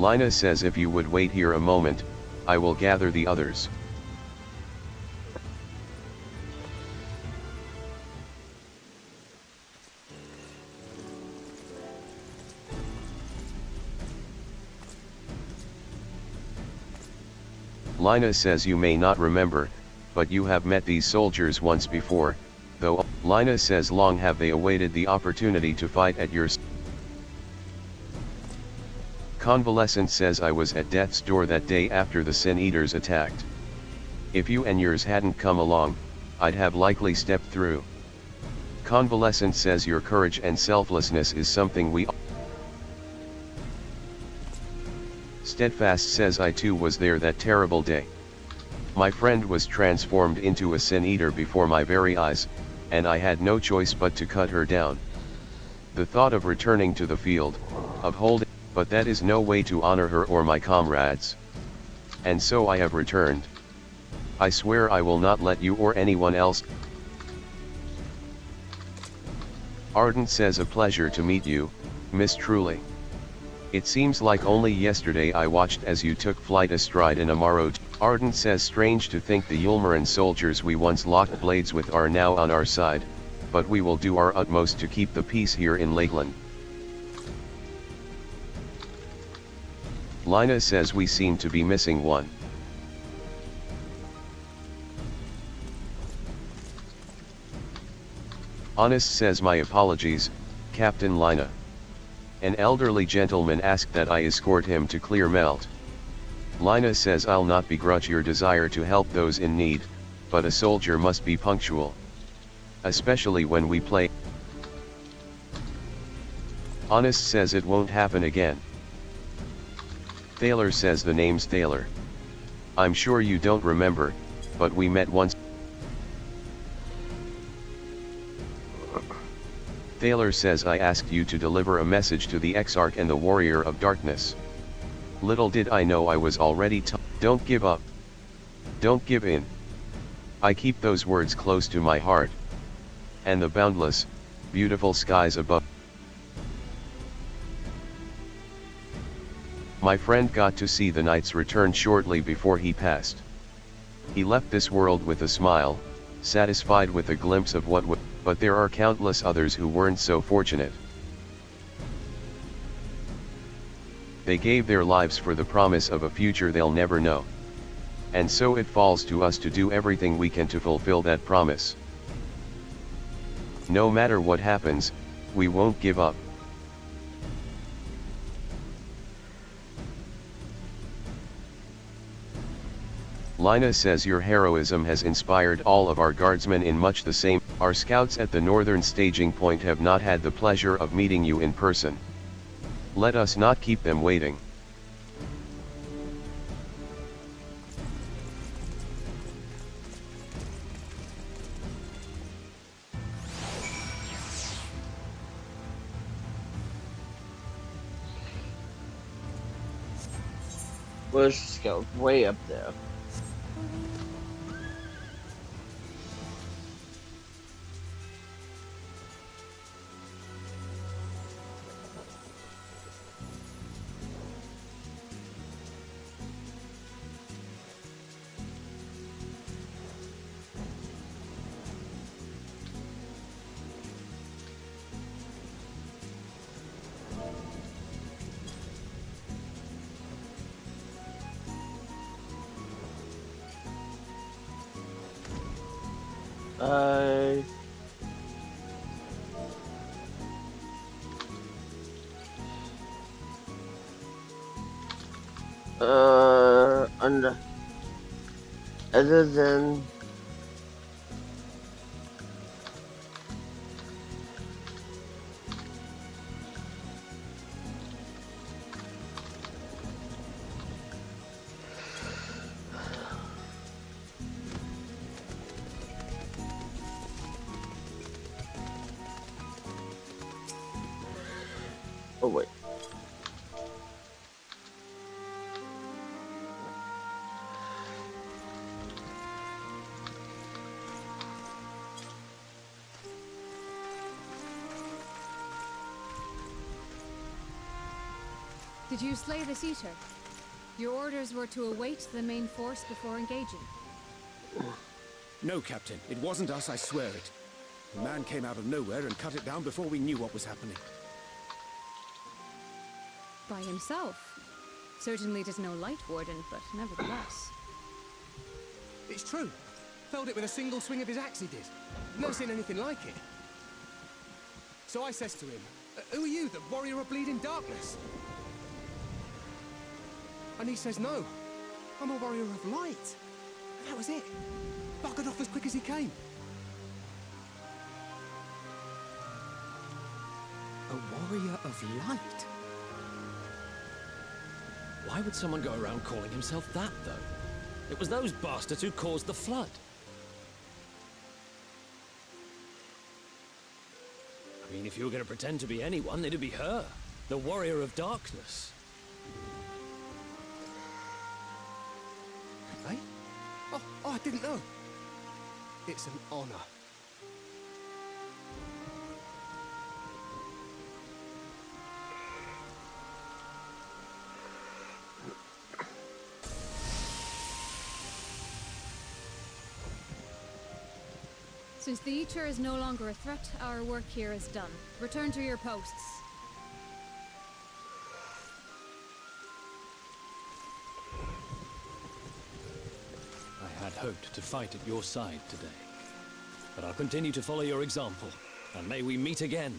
Lina says if you would wait here a moment, I will gather the others. Lina says you may not remember, but you have met these soldiers once before, though. Lina says long have they awaited the opportunity to fight at your. Convalescent says I was at death's door that day after the Sin Eaters attacked. If you and yours hadn't come along, I'd have likely stepped through. Convalescent says your courage and selflessness is something we. Steadfast says I too was there that terrible day. My friend was transformed into a Sin Eater before my very eyes, and I had no choice but to cut her down. The thought of returning to the field, of holding, but that is no way to honor her or my comrades. And so I have returned. I swear I will not let you or anyone else. Ardent says a pleasure to meet you, Miss Truly. It seems like only yesterday I watched as you took flight astride in Amaro. Ardent says strange to think the Yulmaran soldiers we once locked blades with are now on our side, but we will do our utmost to keep the peace here in Lakeland. Lina says we seem to be missing one. Honest says my apologies, Captain Lina. An elderly gentleman asked that I escort him to Clear Melt. Lina says I'll not begrudge your desire to help those in need, but a soldier must be punctual. Especially when we play. Honest says it won't happen again. Thaler says the name's Thaler. I'm sure you don't remember, but we met once. Thaler says I asked you to deliver a message to the Exarch and the Warrior of Darkness. Little did I know I was already Don't give up. Don't give in. I keep those words close to my heart. And the boundless, beautiful skies above. My friend got to see the Knight's return shortly before he passed. He left this world with a smile, satisfied with a glimpse of what would. But there are countless others who weren't so fortunate. They gave their lives for the promise of a future they'll never know. And so it falls to us to do everything we can to fulfill that promise. No matter what happens, we won't give up. Lina says your heroism has inspired all of our guardsmen in much the same. Our scouts at the northern staging point have not had the pleasure of meeting you in person. Let us not keep them waiting. Where's the scout? Way up there. Other than oh wait. Did you slay this Eater? Your orders were to await the main force before engaging. No, Captain. It wasn't us, I swear it. The man came out of nowhere and cut it down before we knew what was happening. By himself? Certainly it is no Light Warden, but nevertheless. It's true. Felled it with a single swing of his axe, he did. Never seen anything like it. So I says to him, who are you, the warrior of bleeding darkness? And he says, no, I'm a warrior of light. And that was it. Buggered off as quick as he came. A warrior of light? Why would someone go around calling himself that, though? It was those bastards who caused the flood. I mean, if you were going to pretend to be anyone, it'd be her. The warrior of darkness. Eh? Oh, I didn't know. It's an honor. Since the Eater is no longer a threat, our work here is done. Return to your posts. I had hoped to fight at your side today. But I'll continue to follow your example, and may we meet again.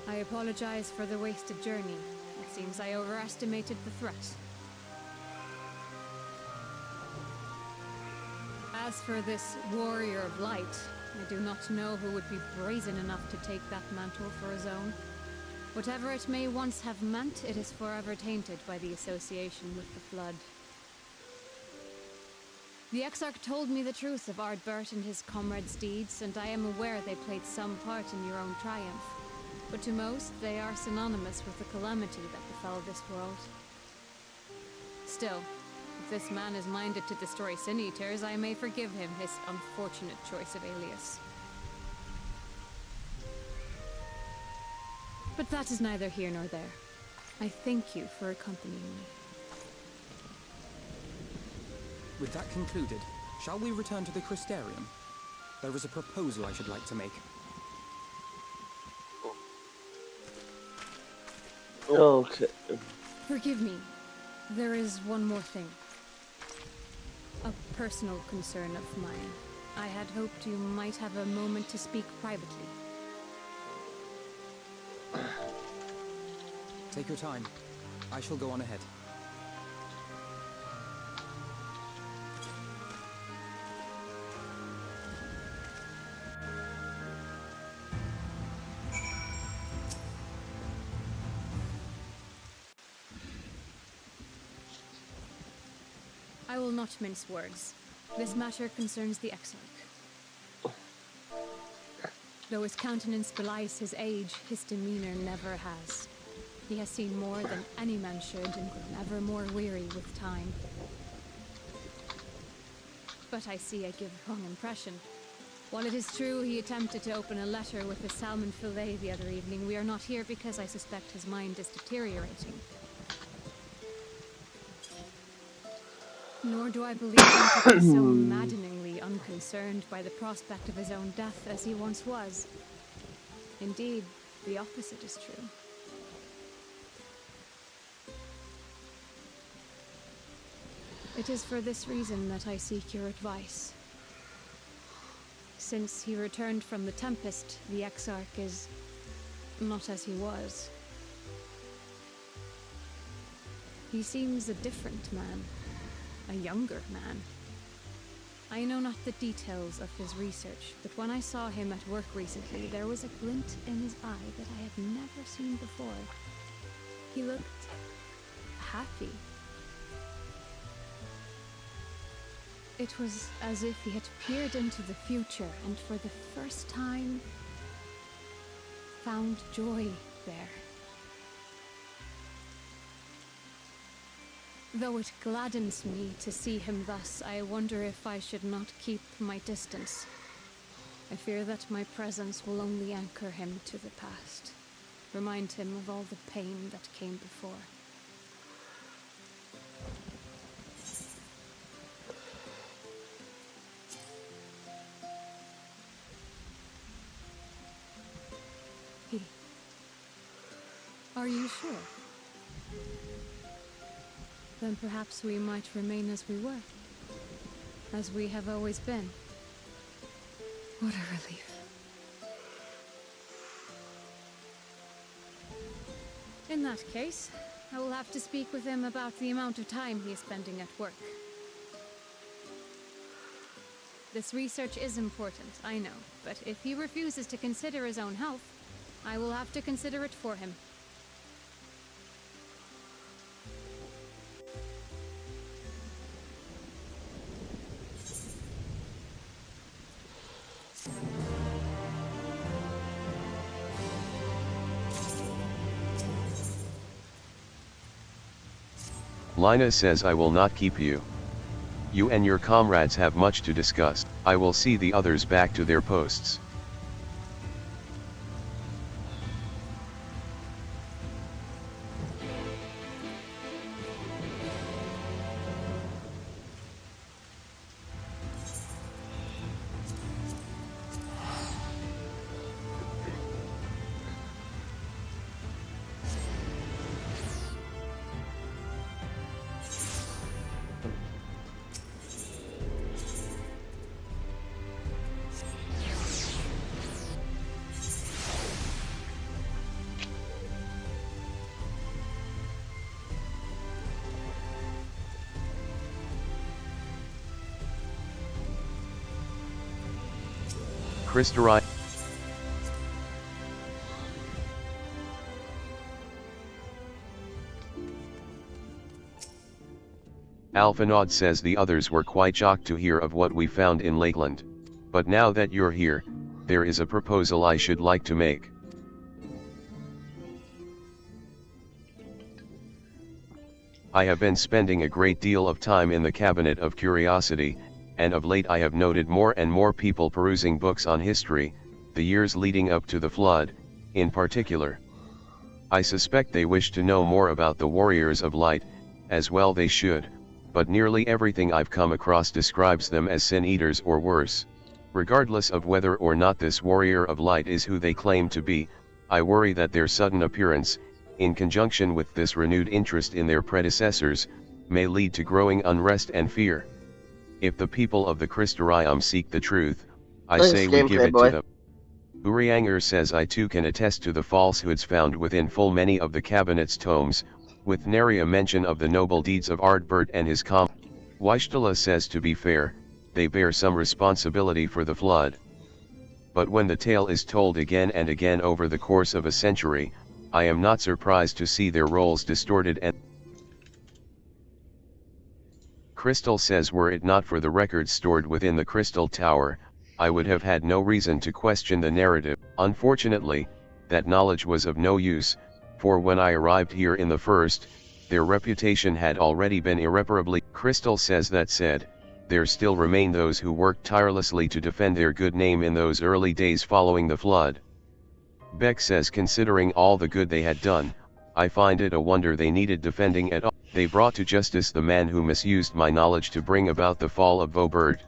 I apologize for the wasted journey. It seems I overestimated the threat. As for this warrior of light, I do not know who would be brazen enough to take that mantle for his own. Whatever it may once have meant, it is forever tainted by the association with the Flood. The Exarch told me the truth of Ardbert and his comrades' deeds, and I am aware they played some part in your own triumph. But to most, they are synonymous with the calamity that befell this world. Still, if this man is minded to destroy Sin Eaters, I may forgive him his unfortunate choice of alias. But that is neither here nor there. I thank you for accompanying me. With that concluded, shall we return to the Crystarium? There is a proposal I should like to make. Okay. Forgive me. There is one more thing. A personal concern of mine. I had hoped you might have a moment to speak privately. Take your time. I shall go on ahead. I will not mince words. This matter concerns the Exarch. Though his countenance belies his age, his demeanor never has. He has seen more than any man should and grown ever more weary with time. But I see I give a wrong impression. While it is true he attempted to open a letter with his salmon fillet the other evening, we are not here because I suspect his mind is deteriorating. Nor do I believe him to be so maddeningly unconcerned by the prospect of his own death as he once was. Indeed, the opposite is true. It is for this reason that I seek your advice. Since he returned from the Tempest, the Exarch is not as he was. He seems a different man. A younger man. I know not the details of his research, but when I saw him at work recently, there was a glint in his eye that I had never seen before. He looked happy. It was as if he had peered into the future and for the first time found joy there. Though it gladdens me to see him thus, I wonder if I should not keep my distance. I fear that my presence will only anchor him to the past. Remind him of all the pain that came before. Are you sure? Then perhaps we might remain as we were. As we have always been. What a relief. In that case, I will have to speak with him about the amount of time he is spending at work. This research is important, I know, but if he refuses to consider his own health, I will have to consider it for him. Lina says I will not keep you. You and your comrades have much to discuss. I will see the others back to their posts. Christari. Alphinaud says the others were quite shocked to hear of what we found in Lakeland. But now that you're here, there is a proposal I should like to make. I have been spending a great deal of time in the Cabinet of Curiosity, and of late I have noted more and more people perusing books on history, the years leading up to the Flood, in particular. I suspect they wish to know more about the Warriors of Light, as well they should, but nearly everything I've come across describes them as Sin Eaters or worse. Regardless of whether or not this Warrior of Light is who they claim to be, I worry that their sudden appearance, in conjunction with this renewed interest in their predecessors, may lead to growing unrest and fear. If the people of the Crystarium seek the truth, I say we give it to them. Urianger says I too can attest to the falsehoods found within full many of the Cabinet's tomes, with nary a mention of the noble deeds of Ardbert and his Wishtala says to be fair, they bear some responsibility for the Flood. But when the tale is told again and again over the course of a century, I am not surprised to see their roles distorted and Crystal says were it not for the records stored within the Crystal Tower, I would have had no reason to question the narrative. Unfortunately, that knowledge was of no use, for when I arrived here in the first, their reputation had already been irreparably. Crystal says that said, there still remain those who worked tirelessly to defend their good name in those early days following the Flood. Beck says considering all the good they had done, I find it a wonder they needed defending at all. They brought to justice the man who misused my knowledge to bring about the fall of Vaubourg.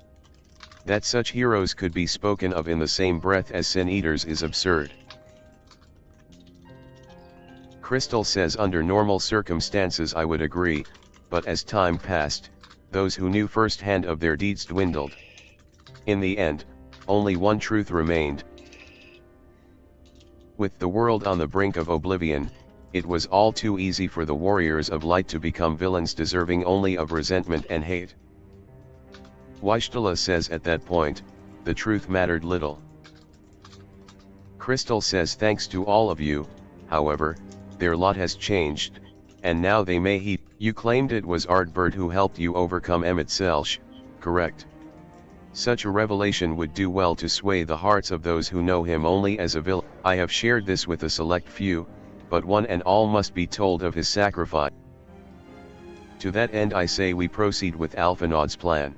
That such heroes could be spoken of in the same breath as Sin Eaters is absurd. Crystal says under normal circumstances I would agree, but as time passed, those who knew firsthand of their deeds dwindled. In the end, only one truth remained. With the world on the brink of oblivion, it was all too easy for the Warriors of Light to become villains deserving only of resentment and hate. Wishtala says at that point, the truth mattered little. Crystal says thanks to all of you, however, their lot has changed, and now they may heed. You claimed it was Ardbert who helped you overcome Emmett Selch, correct? Such a revelation would do well to sway the hearts of those who know him only as a villain. I have shared this with a select few, but one and all must be told of his sacrifice. To that end I say we proceed with Alphinaud's plan.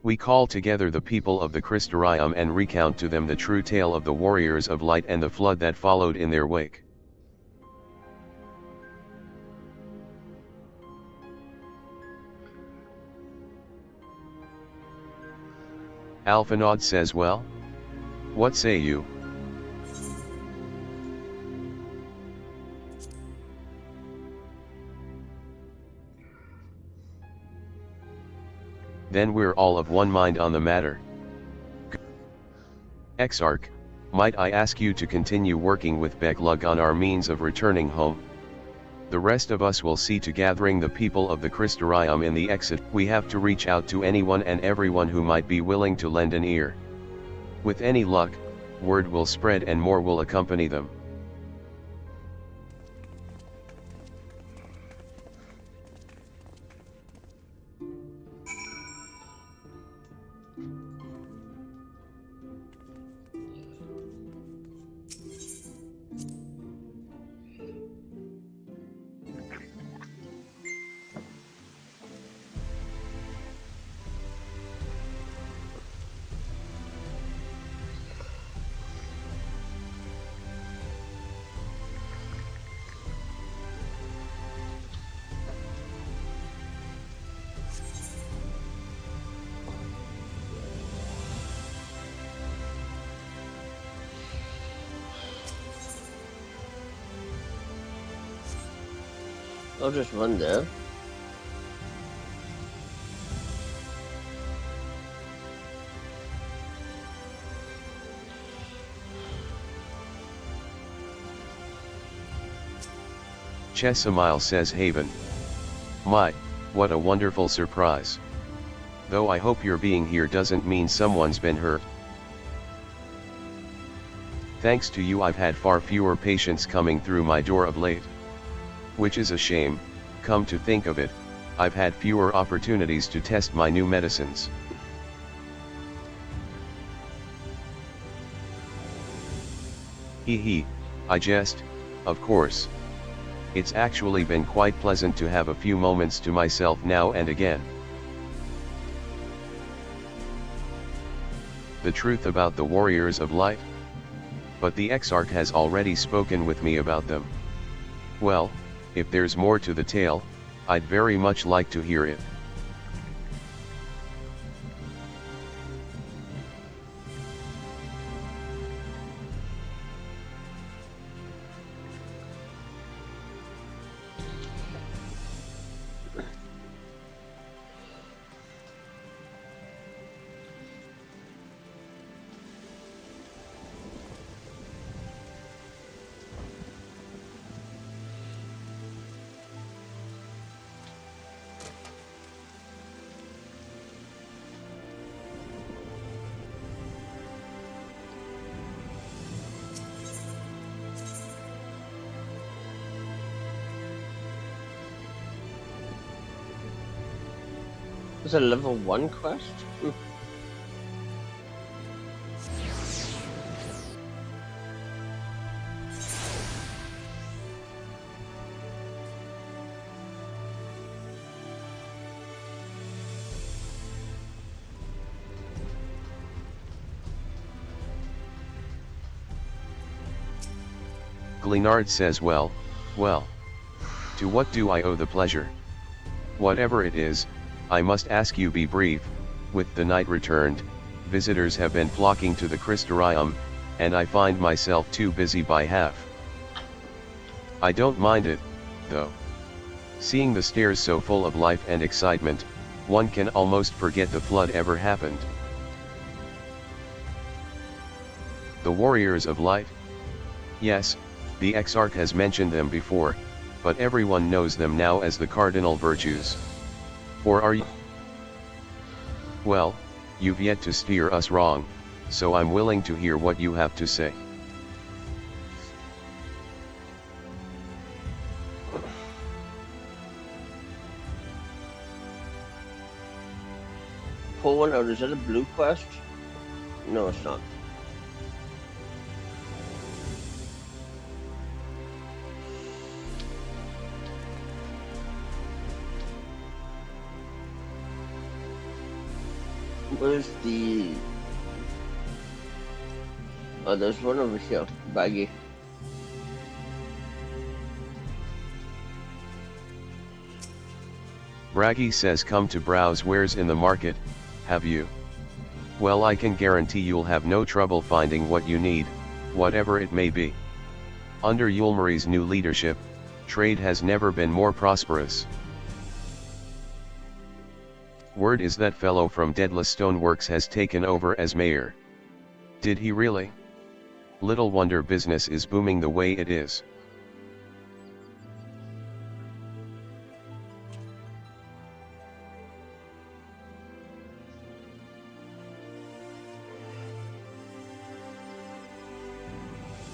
We call together the people of the Crystarium and recount to them the true tale of the warriors of light and the flood that followed in their wake. Alphinaud says, well? What say you? Then we're all of one mind on the matter. Exarch, might I ask you to continue working with Beclug on our means of returning home? The rest of us will see to gathering the people of the Crystarium in the exit. We have to reach out to anyone and everyone who might be willing to lend an ear. With any luck, word will spread and more will accompany them. I'll just run there. Chesamile says Haven. My, what a wonderful surprise. Though I hope your being here doesn't mean someone's been hurt. Thanks to you I've had far fewer patients coming through my door of late. Which is a shame, come to think of it, I've had fewer opportunities to test my new medicines. Hee, I jest, of course. It's actually been quite pleasant to have a few moments to myself now and again. The truth about the Warriors of Light? But the Exarch has already spoken with me about them. Well, if there's more to the tale, I'd very much like to hear it. Is it a level 1 quest? Glenard says, well, to what do I owe the pleasure? Whatever it is, I must ask you be brief. With the night returned, visitors have been flocking to the Crystarium, and I find myself too busy by half. I don't mind it, though. Seeing the stairs so full of life and excitement, one can almost forget the flood ever happened. The Warriors of Light? Yes, the Exarch has mentioned them before, but everyone knows them now as the cardinal virtues. Or are you? Well, you've yet to steer us wrong, so I'm willing to hear what you have to say. Pull one out. Is that a blue quest? No, it's not. Where's the... Oh, there's one over here, baggy. Braggy says come to browse wares in the market, have you? Well, I can guarantee you'll have no trouble finding what you need, whatever it may be. Under Yulmari's new leadership, trade has never been more prosperous. Word is that fellow from Deadless Stoneworks has taken over as mayor. Did he really? Little wonder business is booming the way it is.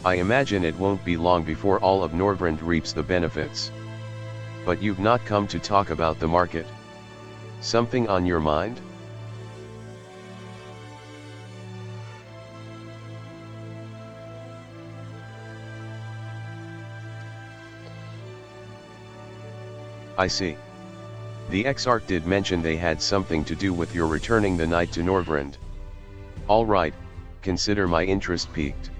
I imagine it won't be long before all of Norvrend reaps the benefits. But you've not come to talk about the market. Something on your mind? I see. The Exarch did mention they had something to do with your returning the knight to Norvrend. All right, consider my interest piqued.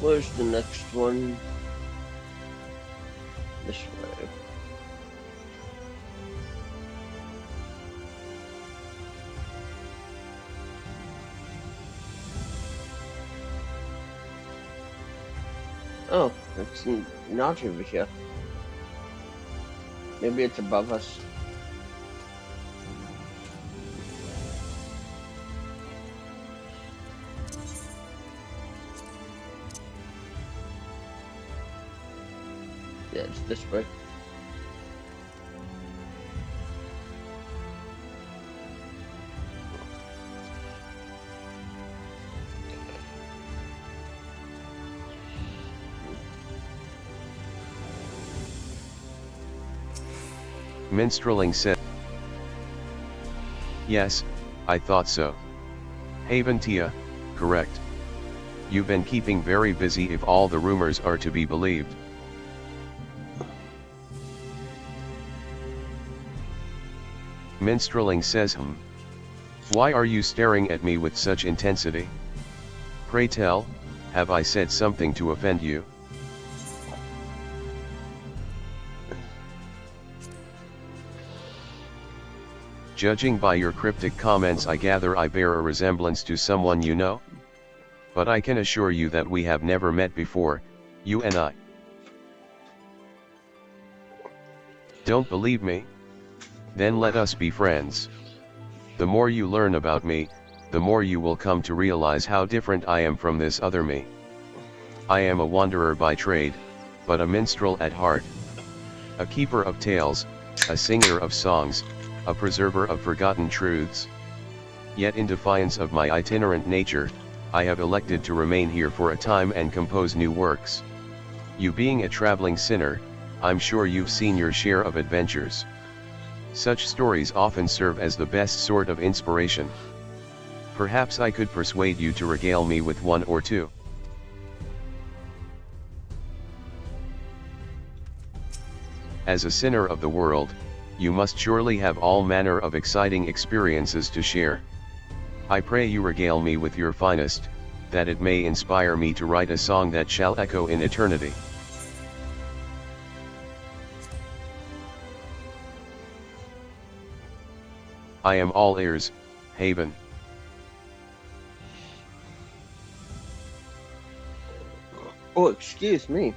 Where's the next one? This way. Oh, it's not over here. Maybe it's above us. Yeah, it's this way. Minstreling said. Yes, I thought so. Haventia, correct. You've been keeping very busy if all the rumors are to be believed. Minstreling says Why are you staring at me with such intensity? Pray tell, have I said something to offend you? Judging by your cryptic comments, I gather I bear a resemblance to someone you know? But I can assure you that we have never met before, you and I. Don't believe me? Then let us be friends. The more you learn about me, the more you will come to realize how different I am from this other me. I am a wanderer by trade, but a minstrel at heart. A keeper of tales, a singer of songs, a preserver of forgotten truths. Yet in defiance of my itinerant nature, I have elected to remain here for a time and compose new works. You being a traveling sinner, I'm sure you've seen your share of adventures. Such stories often serve as the best sort of inspiration. Perhaps I could persuade you to regale me with one or two. As a sinner of the world, you must surely have all manner of exciting experiences to share. I pray you regale me with your finest, that it may inspire me to write a song that shall echo in eternity. I am all ears, Haven. Oh, excuse me.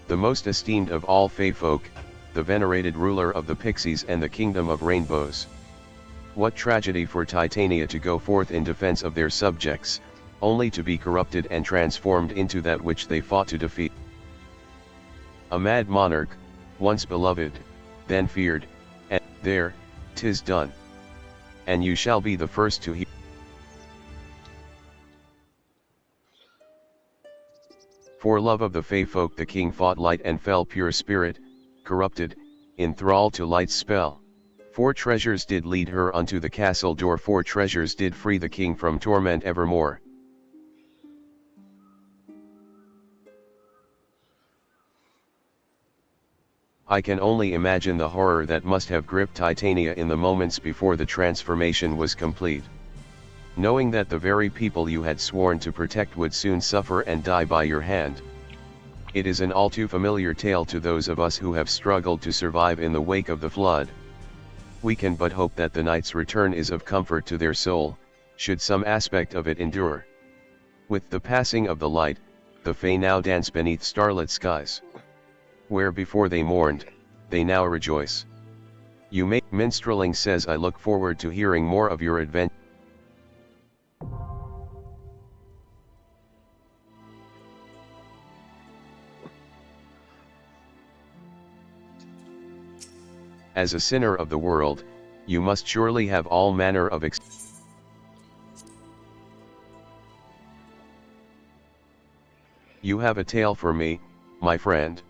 The most esteemed of all Fey folk, the venerated ruler of the Pixies and the Kingdom of Rainbows. What tragedy for Titania to go forth in defense of their subjects, only to be corrupted and transformed into that which they fought to defeat. A mad monarch, once beloved, then feared, and there, 'tis done. And you shall be the first to hear. For love of the Fey folk the king fought light and fell pure spirit, corrupted, in thrall to light's spell. 4 treasures did lead her unto the castle door, 4 treasures did free the king from torment evermore. I can only imagine the horror that must have gripped Titania in the moments before the transformation was complete. Knowing that the very people you had sworn to protect would soon suffer and die by your hand. It is an all too familiar tale to those of us who have struggled to survive in the wake of the flood. We can but hope that the knight's return is of comfort to their soul, should some aspect of it endure. With the passing of the light, the Fae now dance beneath starlit skies. Where before they mourned, they now rejoice. You may. Minstrelling says, I look forward to hearing more of your adventure. As a sinner of the world, you must surely have all manner of You have a tale for me, my friend.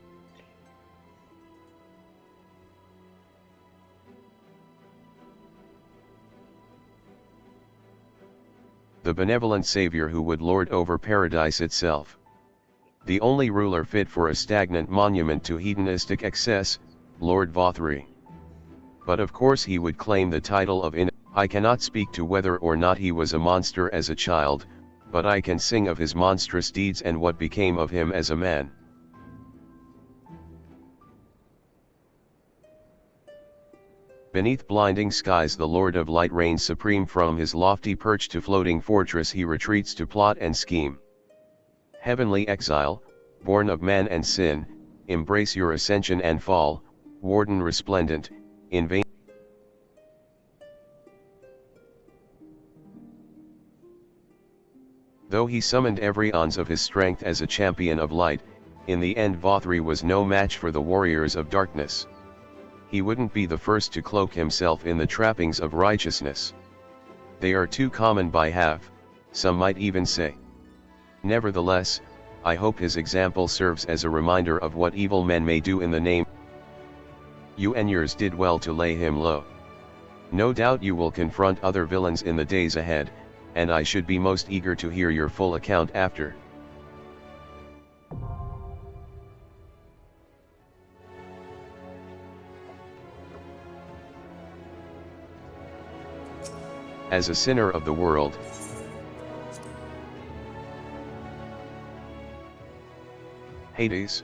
The benevolent Savior who would lord over paradise itself. The only ruler fit for a stagnant monument to hedonistic excess, Lord Vothri. But of course he would claim the title of I cannot speak to whether or not he was a monster as a child, but I can sing of his monstrous deeds and what became of him as a man. Beneath blinding skies the Lord of Light reigns supreme, from his lofty perch to floating fortress he retreats to plot and scheme. Heavenly exile, born of man and sin, embrace your ascension and fall, warden resplendent, in vain. Though he summoned every ounce of his strength as a champion of light, in the end Vothri was no match for the warriors of darkness. He wouldn't be the first to cloak himself in the trappings of righteousness. They are too common by half, some might even say. Nevertheless, I hope his example serves as a reminder of what evil men may do in the name. You and yours did well to lay him low. No doubt you will confront other villains in the days ahead, and I should be most eager to hear your full account after. As a sinner of the world, Hades.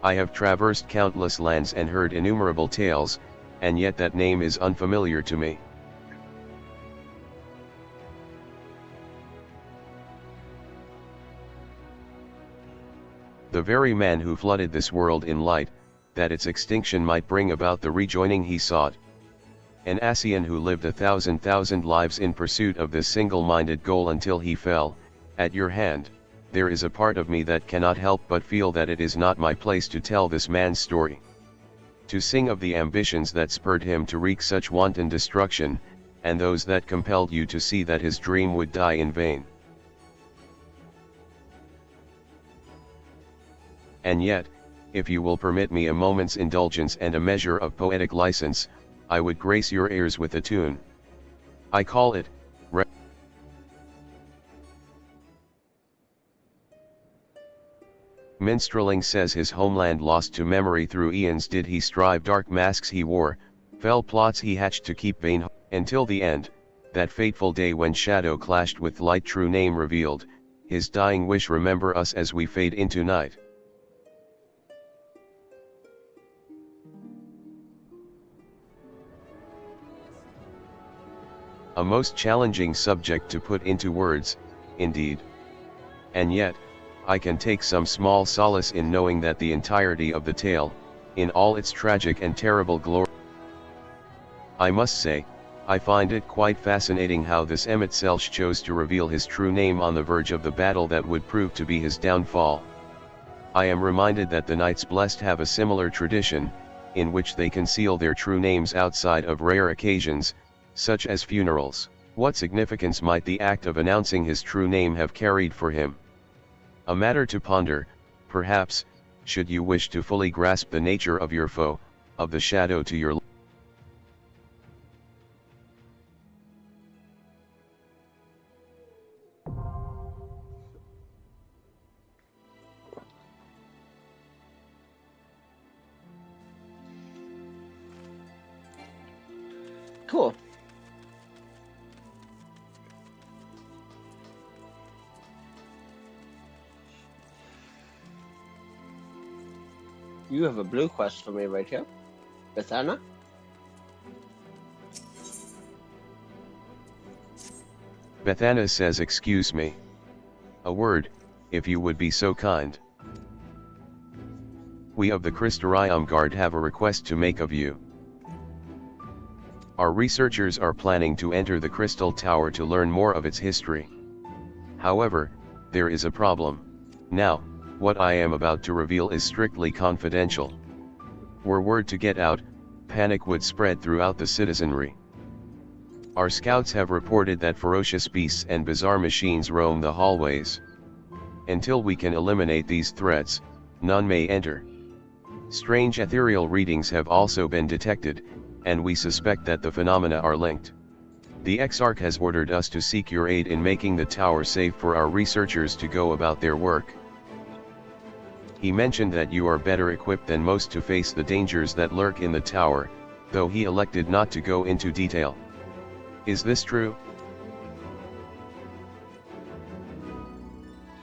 I have traversed countless lands and heard innumerable tales, and yet that name is unfamiliar to me. The very man who flooded this world in light, that its extinction might bring about the rejoining he sought. An Ascian who lived 1,000 lives in pursuit of this single-minded goal until he fell, at your hand. There is a part of me that cannot help but feel that it is not my place to tell this man's story. To sing of the ambitions that spurred him to wreak such wanton destruction, and those that compelled you to see that his dream would die in vain. And yet, if you will permit me a moment's indulgence and a measure of poetic license, I would grace your ears with a tune. I call it, Minstrelling says his homeland lost to memory through eons did he strive, dark masks he wore, fell plots he hatched to keep vain, until the end, that fateful day when shadow clashed with light, true name revealed, his dying wish, remember us as we fade into night. A most challenging subject to put into words, indeed. And yet, I can take some small solace in knowing that the entirety of the tale, in all its tragic and terrible glory. I must say, I find it quite fascinating how this Emmett Selch chose to reveal his true name on the verge of the battle that would prove to be his downfall. I am reminded that the Knights Blessed have a similar tradition, in which they conceal their true names outside of rare occasions, such as funerals. What significance might the act of announcing his true name have carried for him? A matter to ponder, perhaps, should you wish to fully grasp the nature of your foe, of the shadow to your Cool. You have a blue quest for me right here, Bethana. Bethana says, excuse me. A word, if you would be so kind. We of the Crystarium Guard have a request to make of you. Our researchers are planning to enter the Crystal Tower to learn more of its history. However, there is a problem. Now, what I am about to reveal is strictly confidential. Were word to get out, panic would spread throughout the citizenry. Our scouts have reported that ferocious beasts and bizarre machines roam the hallways. Until we can eliminate these threats, none may enter. Strange ethereal readings have also been detected, and we suspect that the phenomena are linked. The Exarch has ordered us to seek your aid in making the tower safe for our researchers to go about their work. He mentioned that you are better equipped than most to face the dangers that lurk in the tower, though he elected not to go into detail. Is this true?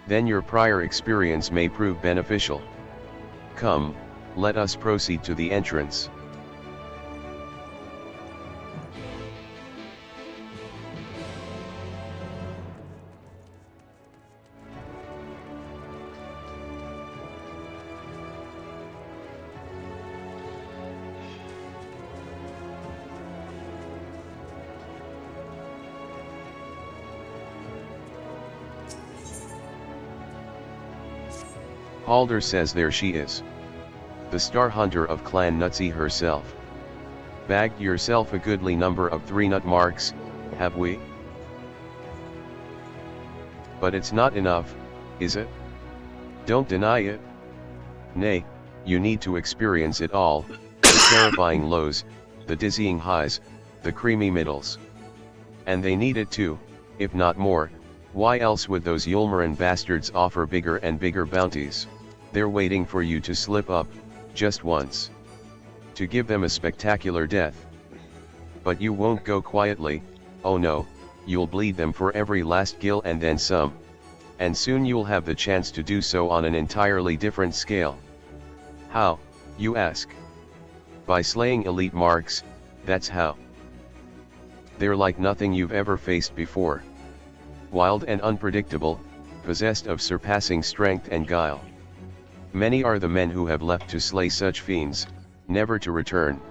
Then your prior experience may prove beneficial. Come, let us proceed to the entrance. Halder says there she is. The Star Hunter of Clan Nutsy herself. Bagged yourself a goodly number of 3-nut marks, have we? But it's not enough, is it? Don't deny it. Nay, you need to experience it all, the terrifying lows, the dizzying highs, the creamy middles. And they need it too, if not more. Why else would those Yulmaran bastards offer bigger and bigger bounties? They're waiting for you to slip up, just once. To give them a spectacular death. But you won't go quietly, oh no, you'll bleed them for every last gill and then some. And soon you'll have the chance to do so on an entirely different scale. How, you ask? By slaying elite marks, that's how. They're like nothing you've ever faced before. Wild and unpredictable, possessed of surpassing strength and guile. Many are the men who have left to slay such fiends, never to return.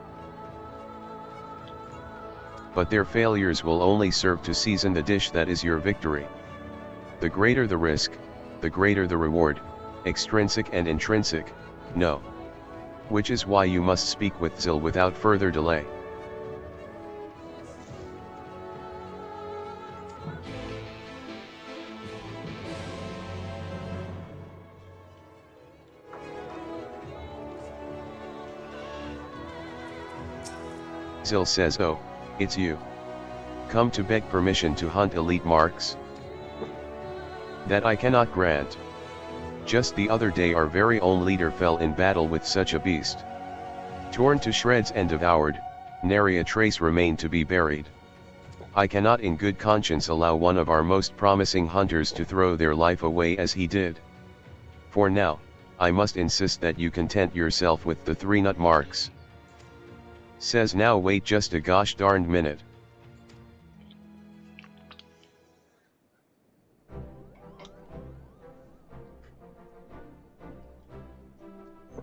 But their failures will only serve to season the dish that is your victory. The greater the risk, the greater the reward, extrinsic and intrinsic, no. Which is why you must speak with Zil without further delay. Zil says, oh, it's you. Come to beg permission to hunt elite marks? That I cannot grant. Just the other day our very own leader fell in battle with such a beast. Torn to shreds and devoured, nary a trace remained to be buried. I cannot in good conscience allow one of our most promising hunters to throw their life away as he did. For now, I must insist that you content yourself with the 3-nut marks. Says now wait just a gosh darned minute.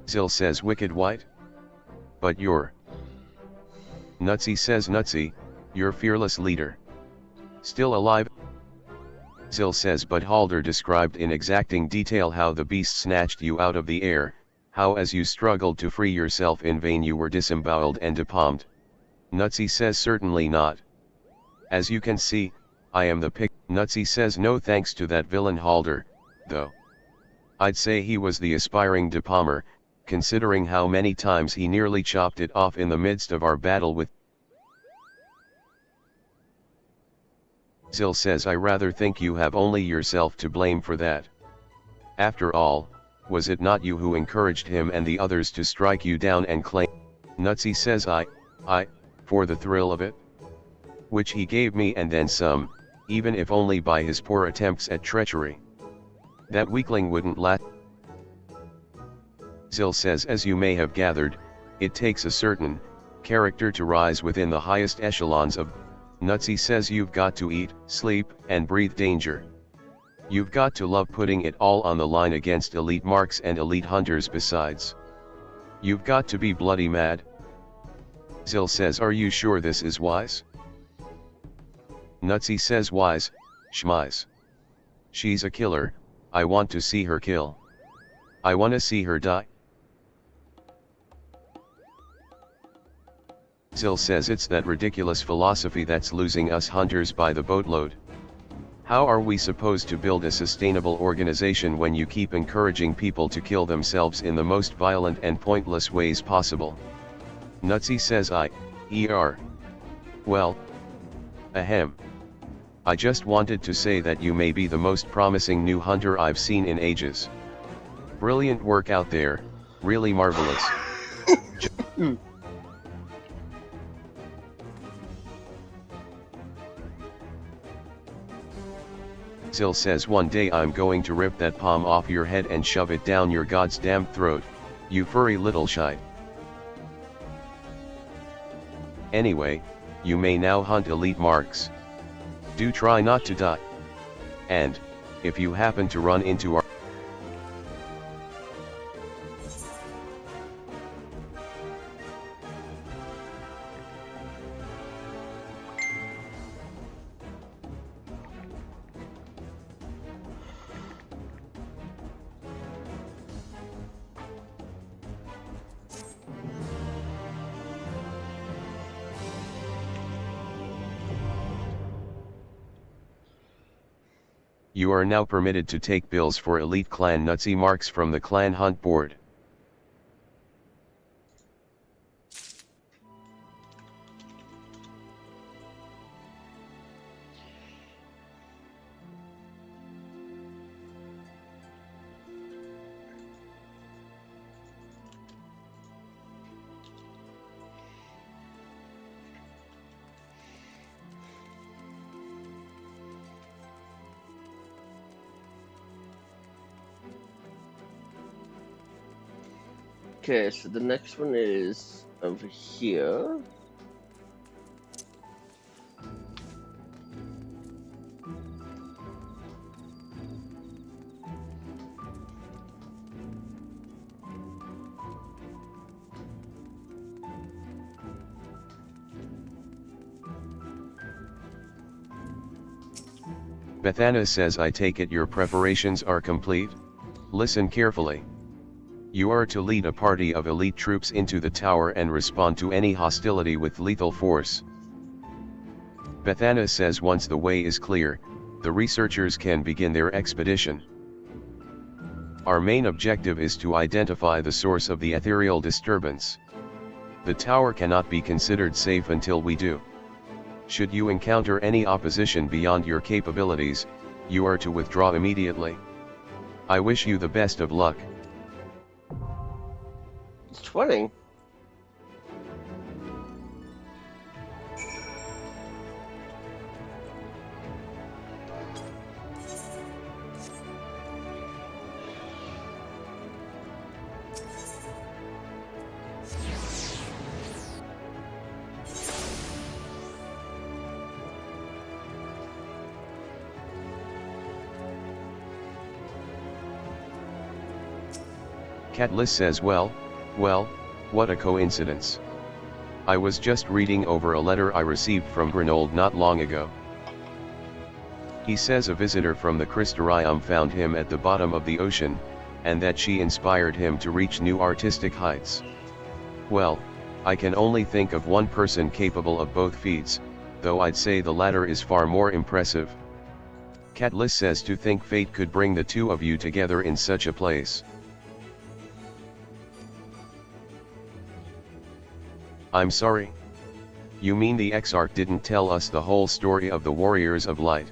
Zil says wicked white? But you're... Nutsy says Nutsy, your fearless leader. Still alive? Zil says but Halder described in exacting detail how the beast snatched you out of the air, how as you struggled to free yourself in vain you were disemboweled and depalmed. Nutsy says certainly not. As you can see, I am the pick. Nutsy says no thanks to that villain Halder, though. I'd say he was the aspiring depalmer, considering how many times he nearly chopped it off in the midst of our battle with... Zil says I rather think you have only yourself to blame for that. After all, was it not you who encouraged him and the others to strike you down and claim? Nutsy says I, for the thrill of it? which he gave me and then some, even if only by his poor attempts at treachery. That weakling wouldn't last. Zil says, as you may have gathered, it takes a certain character to rise within the highest echelons of. Nutsy says you've got to eat, sleep, and breathe danger. You've got to love putting it all on the line against elite marks and elite hunters besides. You've got to be bloody mad. Zil says, are you sure this is wise? Nutsy says, wise, schmize. She's a killer, I want to see her kill. I wanna see her die. Zil says it's that ridiculous philosophy that's losing us hunters by the boatload. How are we supposed to build a sustainable organization when you keep encouraging people to kill themselves in the most violent and pointless ways possible? Nutsy says well, ahem. I just wanted to say that you may be the most promising new hunter I've seen in ages. Brilliant work out there, really marvelous. Zil says, one day I'm going to rip that palm off your head and shove it down your goddamn throat, you furry little shite. Anyway, you may now hunt elite marks. Do try not to die. And, if you happen to run into our You are now permitted to take bills for elite clan Nutsy marks from the clan hunt board. Okay, so the next one is over here. Bethana says, I take it your preparations are complete? Listen carefully. You are to lead a party of elite troops into the tower and respond to any hostility with lethal force. Bethana says once the way is clear, the researchers can begin their expedition. Our main objective is to identify the source of the ethereal disturbance. The tower cannot be considered safe until we do. Should you encounter any opposition beyond your capabilities, you are to withdraw immediately. I wish you the best of luck. It's 20. Catliss says, well, what a coincidence. I was just reading over a letter I received from Grenold not long ago. He says a visitor from the Crystarium found him at the bottom of the ocean, and that she inspired him to reach new artistic heights. Well, I can only think of one person capable of both feats, though I'd say the latter is far more impressive. Catliss says to think fate could bring the two of you together in such a place. I'm sorry. You mean the Exarch didn't tell us the whole story of the Warriors of Light?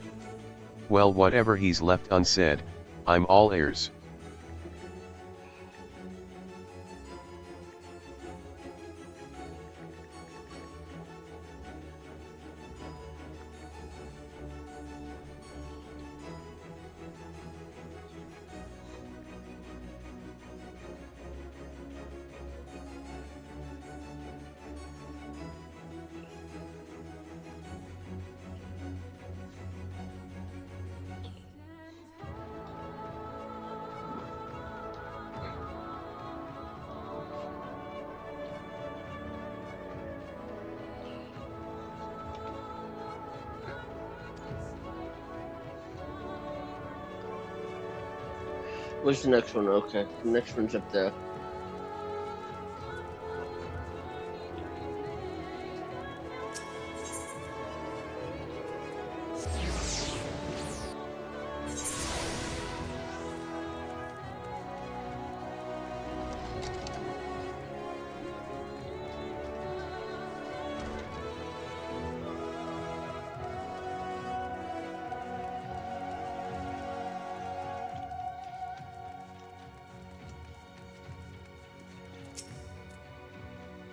Well, whatever he's left unsaid, I'm all ears. Where's the next one? Okay, the next one's up there.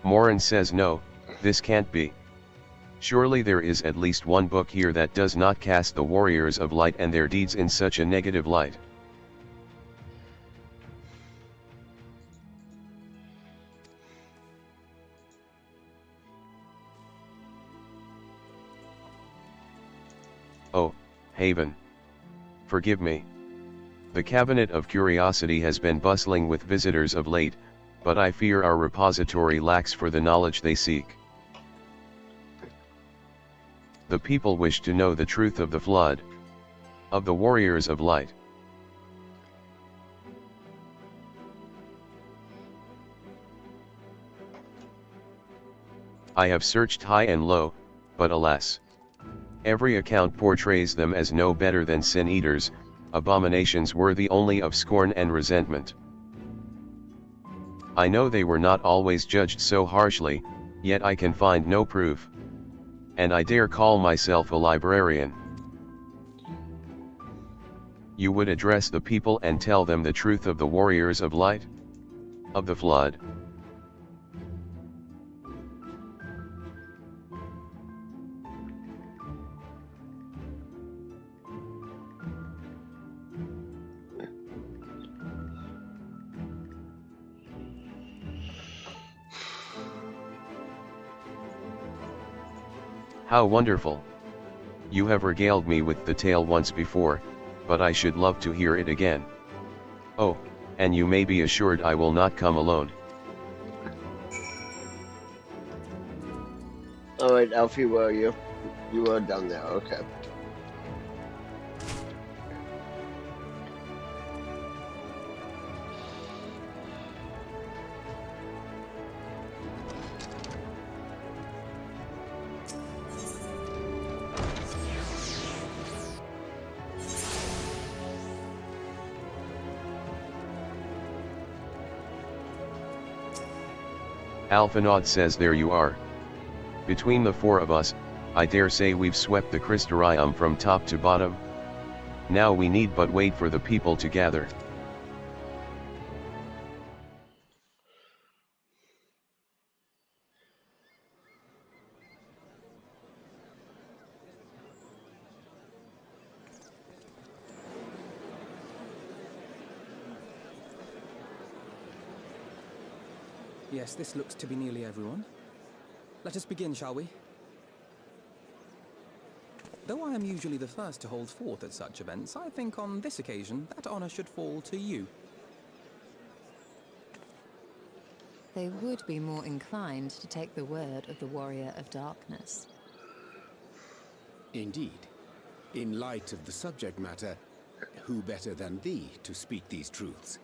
Morin says no, this can't be. Surely there is at least one book here that does not cast the warriors of light and their deeds in such a negative light. Oh, Haven. Forgive me. The Cabinet of Curiosity has been bustling with visitors of late, but I fear our repository lacks for the knowledge they seek. The people wish to know the truth of the flood, of the warriors of light. I have searched high and low, but alas, every account portrays them as no better than sin-eaters, abominations worthy only of scorn and resentment. I know they were not always judged so harshly, yet I can find no proof. And I dare call myself a librarian. You would address the people and tell them the truth of the warriors of light? Of the flood? How wonderful! You have regaled me with the tale once before, but I should love to hear it again. Oh, and you may be assured I will not come alone. Alright, Alfie, where are you? You are down there, okay. Alphinaud says there you are. Between the four of us, I dare say we've swept the Crystarium from top to bottom. Now we need but wait for the people to gather. Yes, this looks to be nearly everyone. Let us begin, shall we? Though I am usually the first to hold forth at such events, I think on this occasion that honor should fall to you. They would be more inclined to take the word of the Warrior of Darkness. Indeed. In light of the subject matter, who better than thee to speak these truths?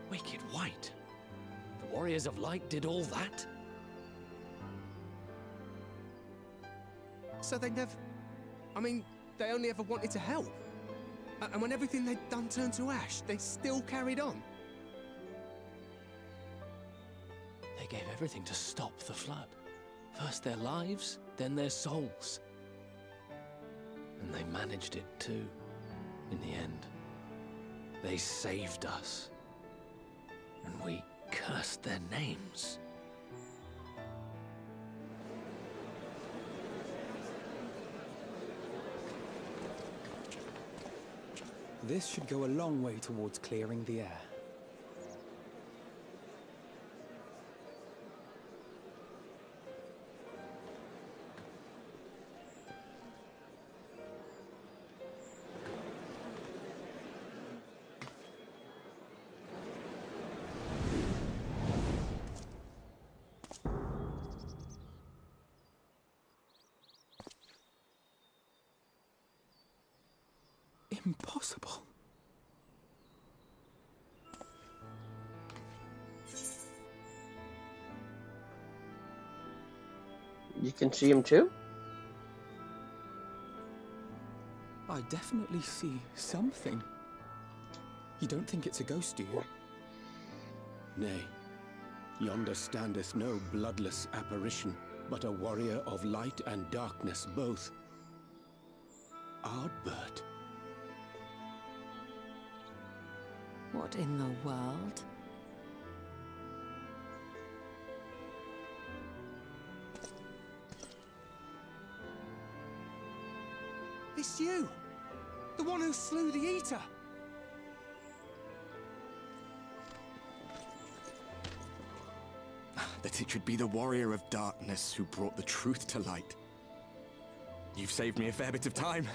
Wicked White? The Warriors of Light did all that? So they never... I mean, they only ever wanted to help. And when everything they'd done turned to ash, they still carried on. They gave everything to stop the flood. First their lives, then their souls. And they managed it too, in the end. They saved us. And we cursed their names. This should go a long way towards clearing the air. Impossible. You can see him too? I definitely see something. You don't think it's a ghost, do you? Nay, yonder standeth no bloodless apparition, but a warrior of light and darkness both. Ardbert. What in the world? It's you! The one who slew the Eater! That it should be the warrior of darkness who brought the truth to light. You've saved me a fair bit of time.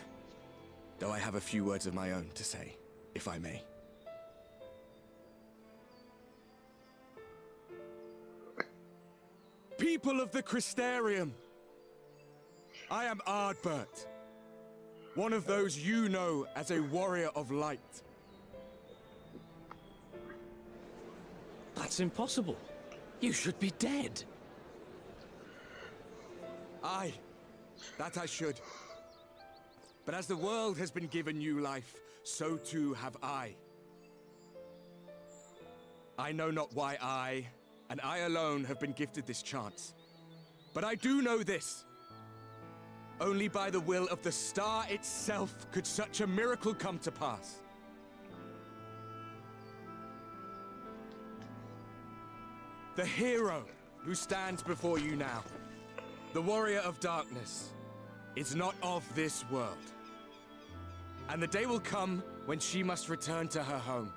Though I have a few words of my own to say, if I may. People of the Crystarium, I am Ardbert, one of those you know as a warrior of light. That's impossible. You should be dead. Aye, that I should. But as the world has been given new life, so too have I. I know not why I, and I alone, have been gifted this chance. But I do know this. Only by the will of the star itself could such a miracle come to pass. The hero who stands before you now, the warrior of darkness, is not of this world. And the day will come when she must return to her home.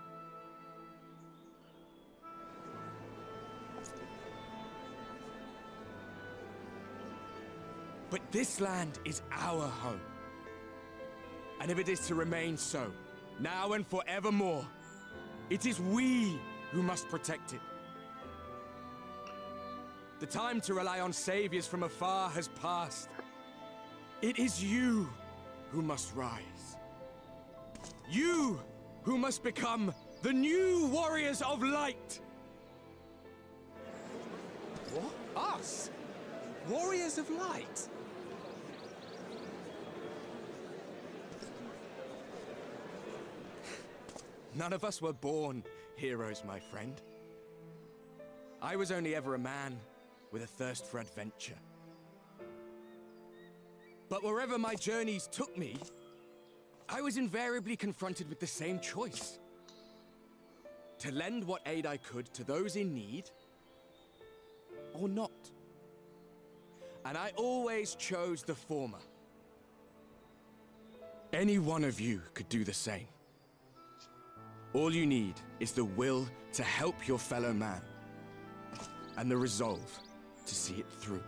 But this land is our home. And if it is to remain so, now and forevermore, it is we who must protect it. The time to rely on saviors from afar has passed. It is you who must rise. You who must become the new warriors of light. What? Us? Warriors of light? None of us were born heroes, my friend. I was only ever a man with a thirst for adventure. But wherever my journeys took me, I was invariably confronted with the same choice. To lend what aid I could to those in need, or not. And I always chose the former. Any one of you could do the same. All you need is the will to help your fellow man, and the resolve to see it through.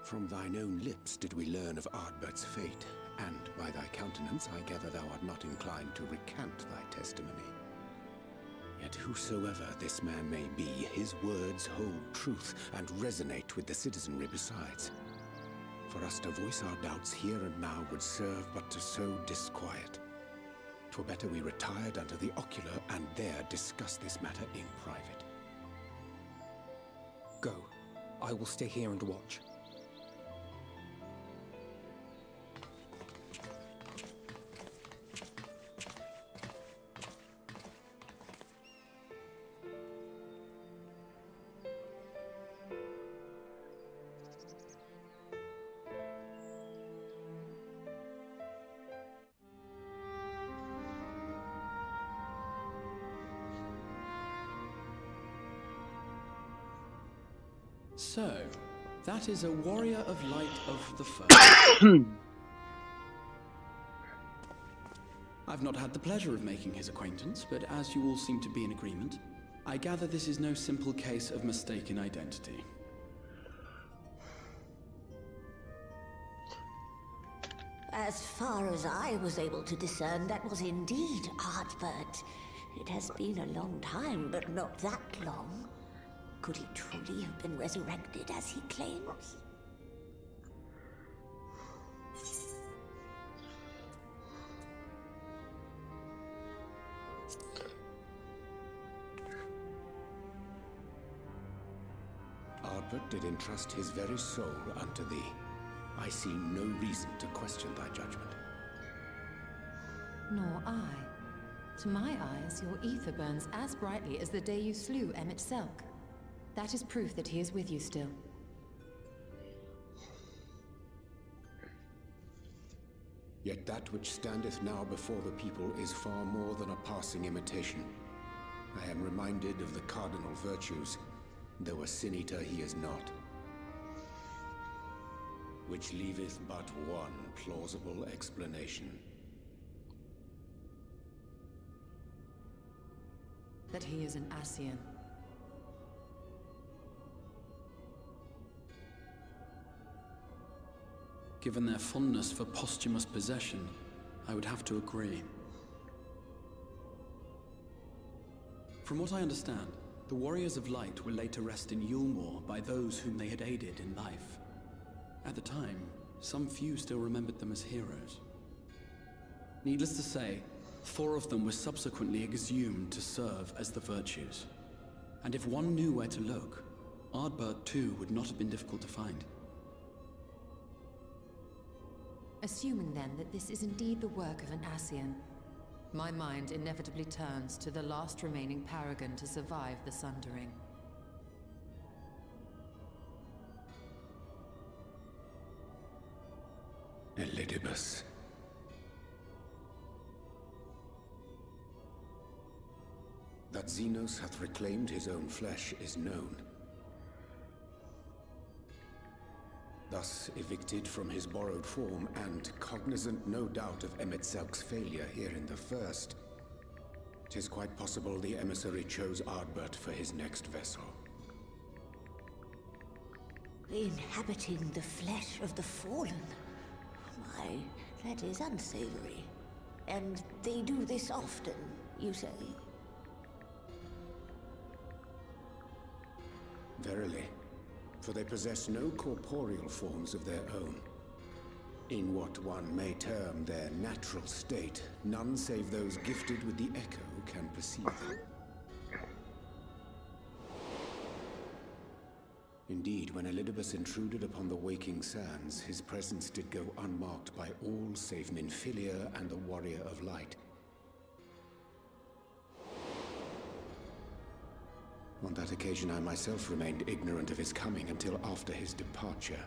From thine own lips did we learn of Ardbert's fate, and by thy countenance I gather thou art not inclined to recant thy testimony. Yet whosoever this man may be, his words hold truth and resonate with the citizenry besides. For us to voice our doubts here and now would serve but to sow disquiet. 'Twere better we retired under the ocular and there discuss this matter in private. Go. I will stay here and watch. So, that is a warrior of light of the first. I've not had the pleasure of making his acquaintance, but as you all seem to be in agreement, I gather this is no simple case of mistaken identity. As far as I was able to discern, that was indeed Ardbert. It has been a long time, but not that long. Could he truly have been resurrected as he claims? Ardbert did entrust his very soul unto thee. I see no reason to question thy judgment. Nor I. To my eyes, your ether burns as brightly as the day you slew Emmett Selk. That is proof that he is with you still. Yet that which standeth now before the people is far more than a passing imitation. I am reminded of the cardinal virtues, though a sin eater he is not. Which leaveth but one plausible explanation. That he is an Ascian. Given their fondness for posthumous possession, I would have to agree. From what I understand, the Warriors of Light were laid to rest in Yulmore by those whom they had aided in life. At the time, some few still remembered them as heroes. Needless to say, 4 of them were subsequently exhumed to serve as the Virtues. And if one knew where to look, Ardbert too would not have been difficult to find. Assuming then that this is indeed the work of an Ascian, my mind inevitably turns to the last remaining paragon to survive the Sundering. Elidibus. That Zenos hath reclaimed his own flesh is known. Thus evicted from his borrowed form, and cognizant no doubt of Emmett Selk's failure here in the First, 'tis quite possible the emissary chose Ardbert for his next vessel. Inhabiting the flesh of the fallen. My, that is unsavory. And they do this often, you say? Verily. For they possess no corporeal forms of their own. In what one may term their natural state, none save those gifted with the echo can perceive them. Indeed, when Elidibus intruded upon the waking sands, his presence did go unmarked by all save Minfilia and the Warrior of Light. On that occasion, I myself remained ignorant of his coming until after his departure.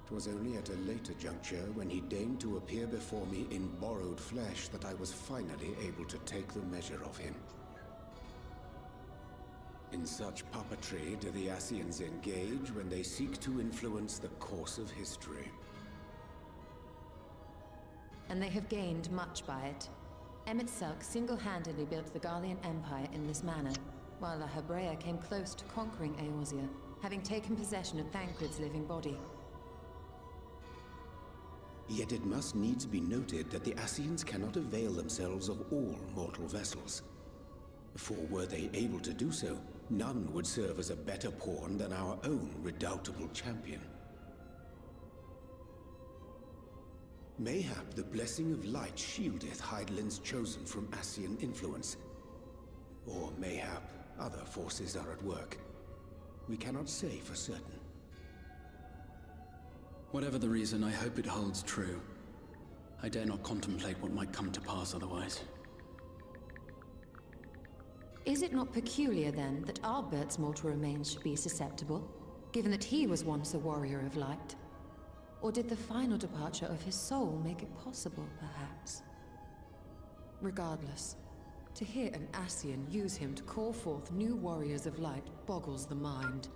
It was only at a later juncture, when he deigned to appear before me in borrowed flesh, that I was finally able to take the measure of him. In such puppetry do the Ascians engage when they seek to influence the course of history. And they have gained much by it. Emmett Selk single-handedly built the Garlean Empire in this manner, while La Hebrea came close to conquering Eorzea, having taken possession of Thancred's living body. Yet it must needs be noted that the Ascians cannot avail themselves of all mortal vessels. For were they able to do so, none would serve as a better pawn than our own redoubtable champion. Mayhap the blessing of light shieldeth Hydaelyn's chosen from Ascian influence. Or mayhap other forces are at work. We cannot say for certain. Whatever the reason, I hope it holds true. I dare not contemplate what might come to pass otherwise. Is it not peculiar, then, that Ardbert's mortal remains should be susceptible, given that he was once a warrior of light? Or did the final departure of his soul make it possible, perhaps? Regardless, to hear an Ascian use him to call forth new warriors of light boggles the mind.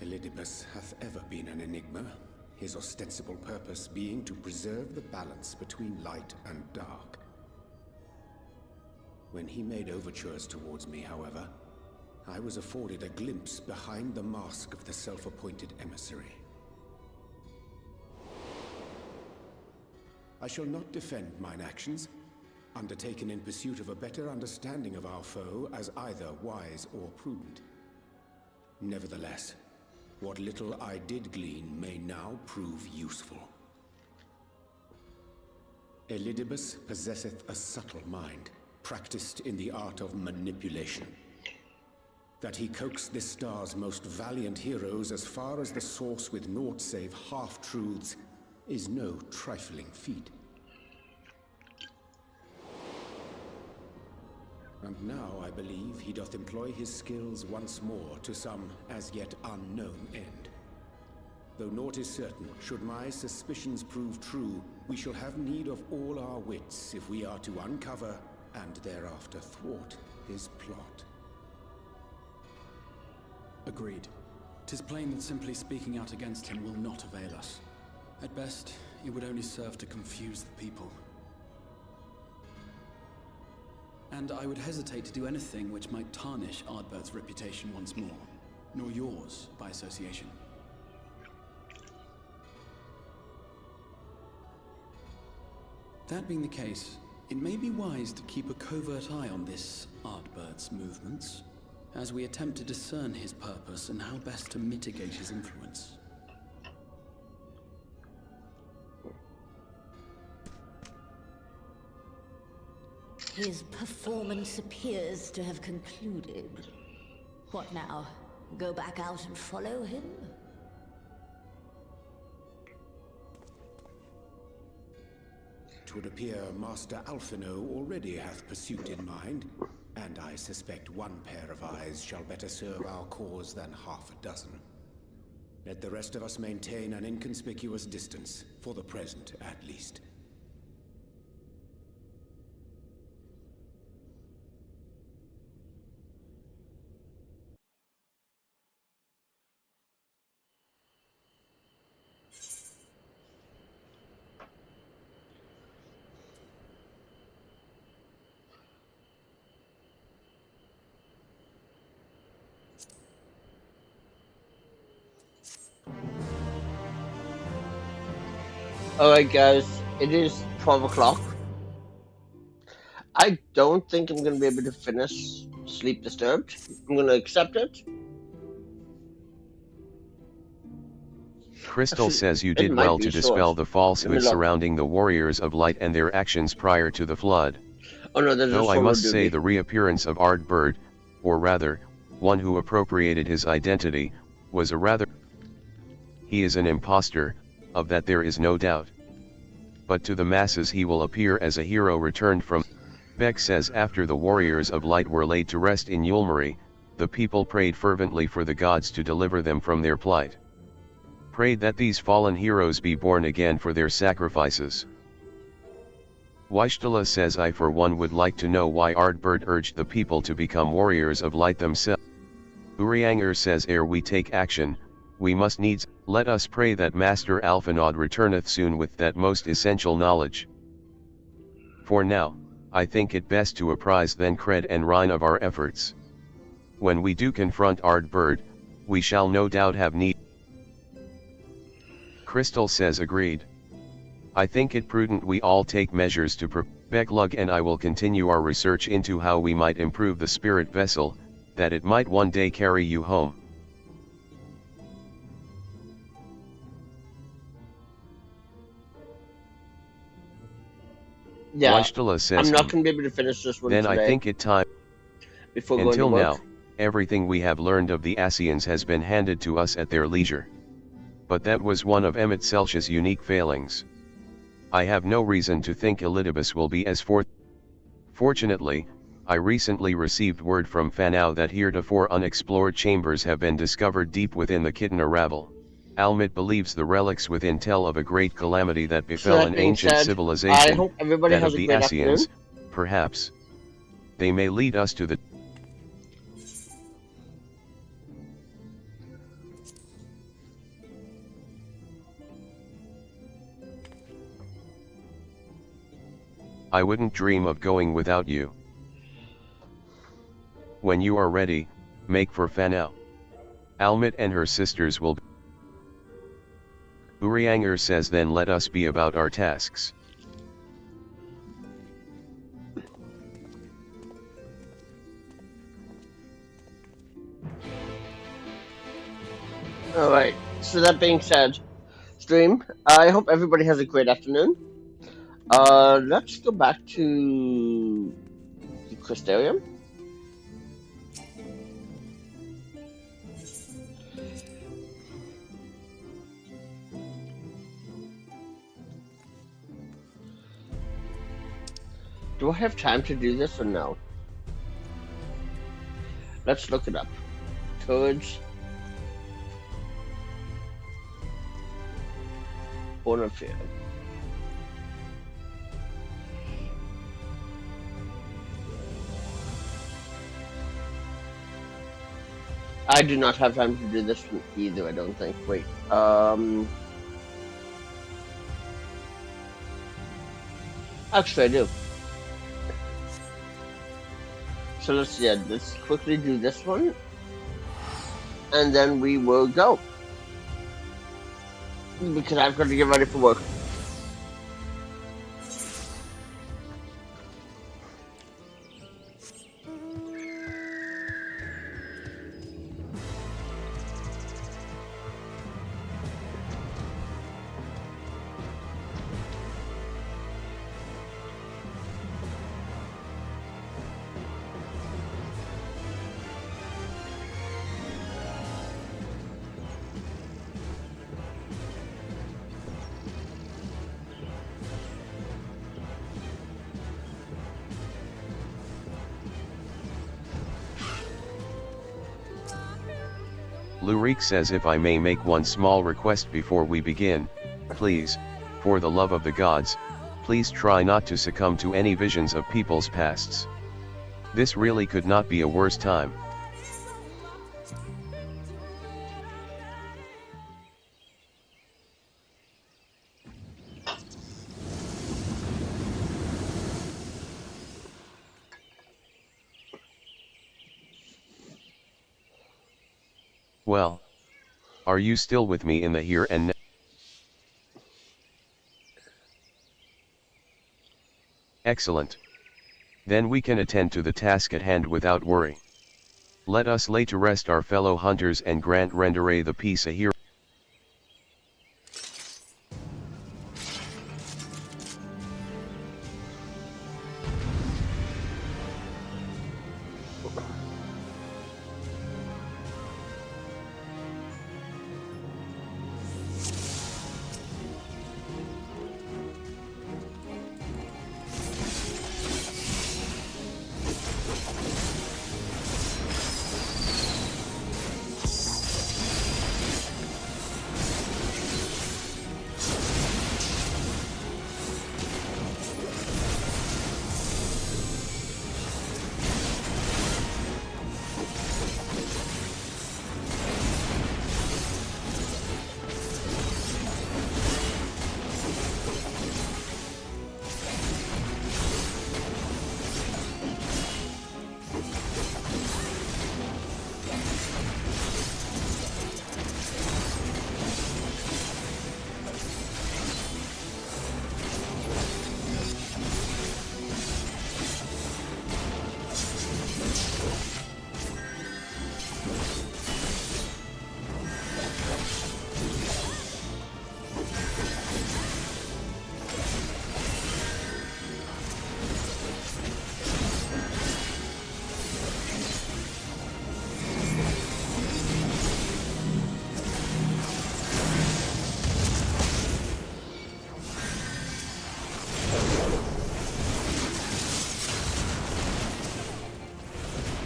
Elidibus hath ever been an enigma, his ostensible purpose being to preserve the balance between light and dark. When he made overtures towards me, however, I was afforded a glimpse behind the mask of the self-appointed emissary. I shall not defend mine actions, undertaken in pursuit of a better understanding of our foe as either wise or prudent. Nevertheless, what little I did glean may now prove useful. Elidibus possesseth a subtle mind, practiced in the art of manipulation. That he coaxed this star's most valiant heroes as far as the source with naught save half-truths is no trifling feat. And now I believe he doth employ his skills once more to some as yet unknown end. Though naught is certain, should my suspicions prove true, we shall have need of all our wits if we are to uncover and thereafter thwart his plot. Agreed. 'Tis plain that simply speaking out against him will not avail us. At best, it would only serve to confuse the people. And I would hesitate to do anything which might tarnish Ardbert's reputation once more, nor yours by association. That being the case, it may be wise to keep a covert eye on this Ardbert's movements, as we attempt to discern his purpose and how best to mitigate his influence. His performance appears to have concluded. What now? Go back out and follow him? Twould appear Master Alphino already hath pursuit in mind, and I suspect one pair of eyes shall better serve our cause than half a dozen. Let the rest of us maintain an inconspicuous distance, for the present at least. Alright guys, it is 12 o'clock. I don't think I'm going to be able to finish Sleep Disturbed. I'm going to accept it. Crystal says you did well to dispel the falsehood surrounding the Warriors of Light and their actions prior to the Flood. Oh, no, though I must say the reappearance of Ardbert, or rather, one who appropriated his identity, was a rather... He is an imposter, of that there is no doubt. But to the masses he will appear as a hero returned from... Beck says after the Warriors of Light were laid to rest in Yulmari, the people prayed fervently for the gods to deliver them from their plight. Prayed that these fallen heroes be born again for their sacrifices. Weishtala says I for one would like to know why Ardbert urged the people to become warriors of light themselves. Urianger says ere we take action, we must needs, let us pray that Master Alphanod returneth soon with that most essential knowledge. For now, I think it best to apprise then Cred and Rhine of our efforts. When we do confront Ardbert, we shall no doubt have need. Crystal says agreed. I think it prudent we all take measures to Becklug and I will continue our research into how we might improve the spirit vessel, that it might one day carry you home. Yeah, Washtala says, I'm not going to be able to finish this one then today. I think it time. Before going Until to work. now, everything we have learned of the Ascians has been handed to us at their leisure. But that was one of Emmett Selch's unique failings. I have no reason to think Elidibus will be as Fortunately, I recently received word from Fanau that heretofore unexplored chambers have been discovered deep within the Kitana Ravel. Almit believes the relics within tell of a great calamity that befell an ancient civilization, I hope everybody that has of a the great Ascians, afternoon. perhaps. They may lead us to the I wouldn't dream of going without you. When you are ready, make for Fanau. Almit and her sisters will be. Urianger says then let us be about our tasks. Alright, so that being said, stream, I hope everybody has a great afternoon. Let's go back to the Crystarium. Do I have time to do this or no? Let's look it up. Toads. Bonafide. I do not have time to do this one either, I don't think. Wait. Actually, I do. So let's quickly do this one. And then we will go. Because I've got to get ready for work. Lurik says if I may make one small request before we begin, please, for the love of the gods, please try not to succumb to any visions of people's pasts. This really could not be a worse time. Well, are you still with me in the here and now? Excellent. Then we can attend to the task at hand without worry. Let us lay to rest our fellow hunters and grant Rendere the peace a hero.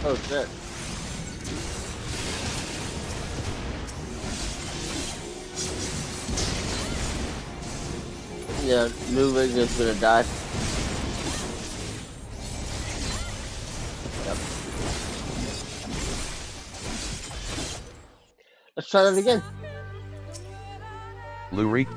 Oh shit. Yeah, moving is gonna die. Yep. Let's try that again. Lurie.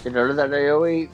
Get out of that AoE.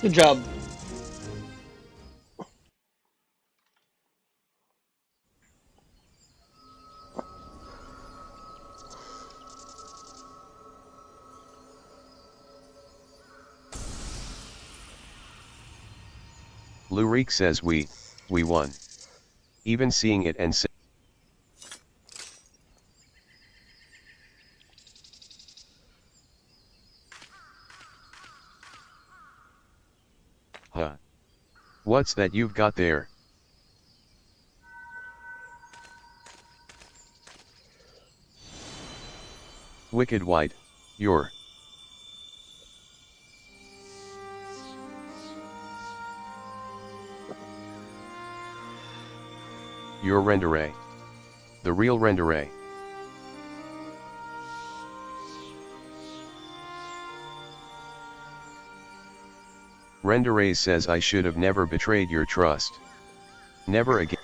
Good job. Lurik says we won. Even seeing it and say, huh? What's that you've got there? Wicked White, you're... You're Rendere. The real Rendere. Rendere says I should have never betrayed your trust. Never again.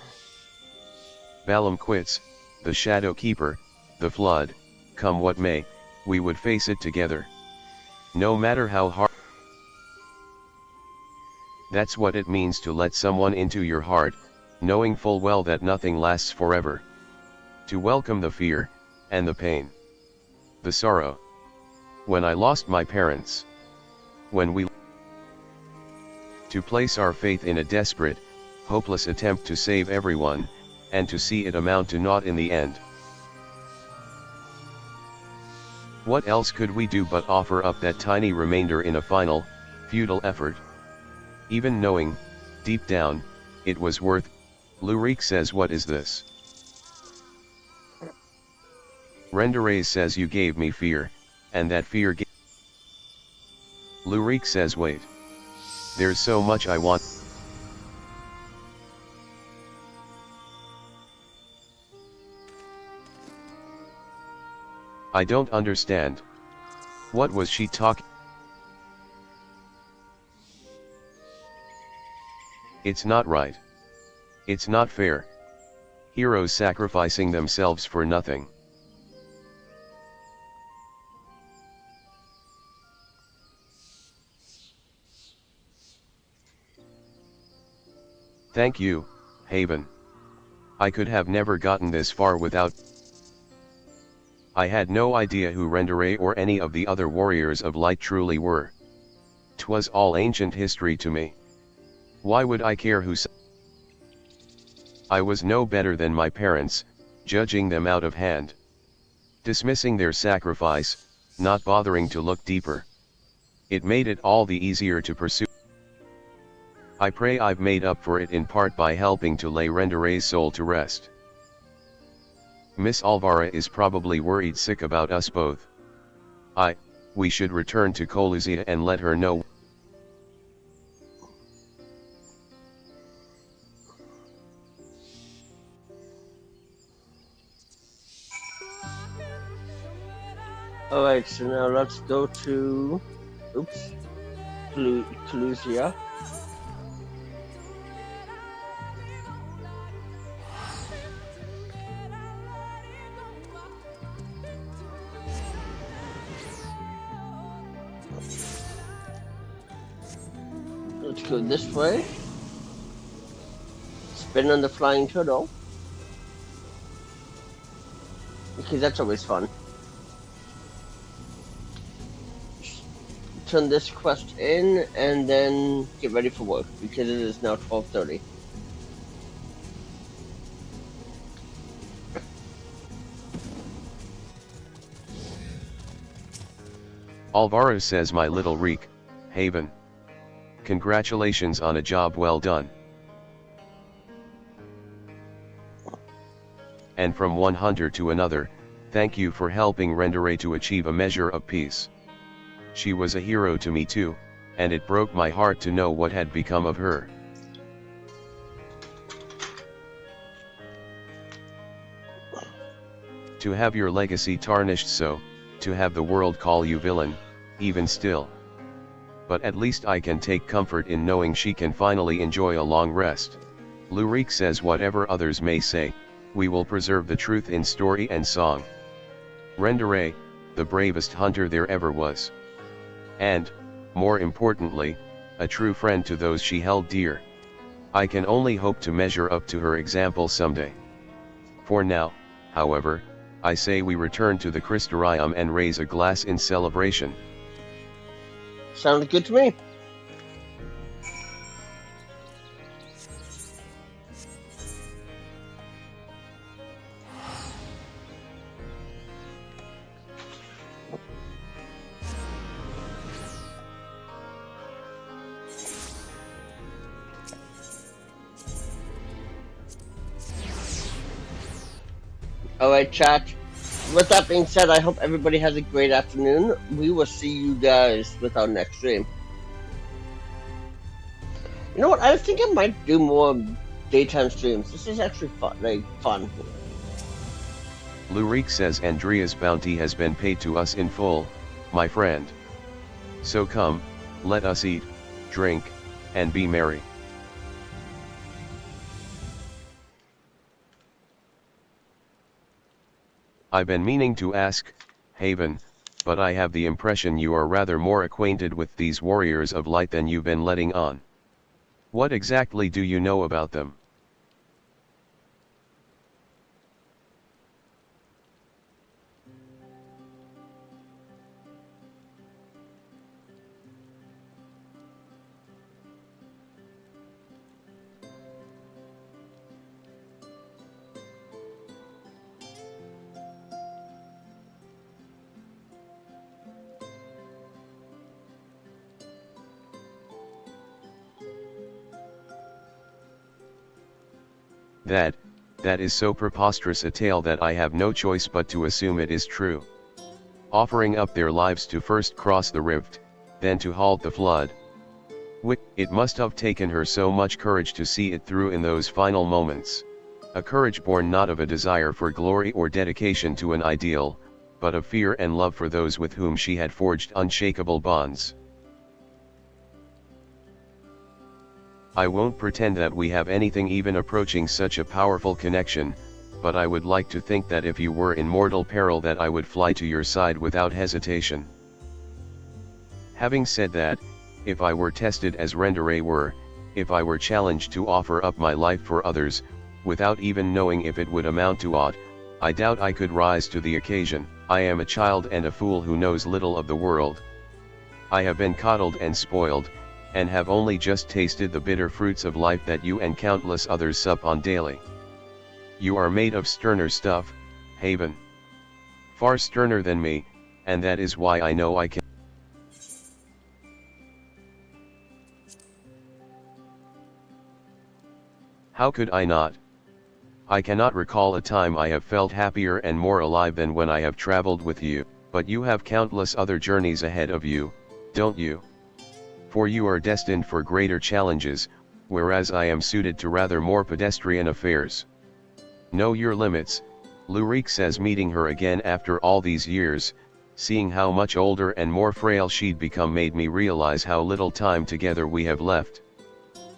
Balam quits, the Shadow Keeper, the Flood, come what may, we would face it together. No matter how hard. That's what it means to let someone into your heart, knowing full well that nothing lasts forever. To welcome the fear, and the pain. The sorrow. When I lost my parents. When we... To place our faith in a desperate, hopeless attempt to save everyone, and to see it amount to naught in the end. What else could we do but offer up that tiny remainder in a final, futile effort? Even knowing, deep down, it was worth. Lurik says what is this? Rendere says you gave me fear, and that fear gave... Lurik says wait. There's so much I want. I don't understand. What was she talking? It's not right. It's not fair. Heroes sacrificing themselves for nothing. Thank you, Haven. I could have never gotten this far without... I had no idea who Rendere or any of the other warriors of light truly were. 'Twas all ancient history to me. Why would I care who... I was no better than my parents, judging them out of hand. Dismissing their sacrifice, not bothering to look deeper. It made it all the easier to pursue. I pray I've made up for it in part by helping to lay Rendere's soul to rest. Miss Alvara is probably worried sick about us both. We should return to Coluzia and let her know. Alright, so now let's go to... Oops. Coluzia. Let's go this way. Spin on the flying turtle. Okay, that's always fun. Turn this quest in and then get ready for work because it is now 12:30. Alvaro says my little Reek, Haven. Congratulations on a job well done. And from one hunter to another, thank you for helping Rendere to achieve a measure of peace. She was a hero to me too, and it broke my heart to know what had become of her. To have your legacy tarnished so, to have the world call you villain, even still. But at least I can take comfort in knowing she can finally enjoy a long rest. Lurik says whatever others may say, we will preserve the truth in story and song. Rendere, the bravest hunter there ever was. And, more importantly, a true friend to those she held dear. I can only hope to measure up to her example someday. For now, however, I say we return to the Crystarium and raise a glass in celebration. Sounds good to me. Alright, chat. With that being said, I hope everybody has a great afternoon. We will see you guys with our next stream. You know what? I think I might do more daytime streams. This is actually fun. Lurik says Andrea's bounty has been paid to us in full, my friend. So come, let us eat, drink, and be merry. I've been meaning to ask, Haven, but I have the impression you are rather more acquainted with these warriors of light than you've been letting on. What exactly do you know about them? That is so preposterous a tale that I have no choice but to assume it is true. Offering up their lives to first cross the rift, then to halt the flood. It must have taken her so much courage to see it through in those final moments. A courage born not of a desire for glory or dedication to an ideal, but of fear and love for those with whom she had forged unshakable bonds. I won't pretend that we have anything even approaching such a powerful connection, but I would like to think that if you were in mortal peril that I would fly to your side without hesitation. Having said that, if I were tested as Rendere were, if I were challenged to offer up my life for others, without even knowing if it would amount to aught, I doubt I could rise to the occasion. I am a child and a fool who knows little of the world. I have been coddled and spoiled, and have only just tasted the bitter fruits of life that you and countless others sup on daily. You are made of sterner stuff, Haven. Far sterner than me, and that is why I know I can. How could I not? I cannot recall a time I have felt happier and more alive than when I have traveled with you, but you have countless other journeys ahead of you, don't you? For you are destined for greater challenges, whereas I am suited to rather more pedestrian affairs. Know your limits, Lurik says, meeting her again after all these years. Seeing how much older and more frail she'd become made me realize how little time together we have left.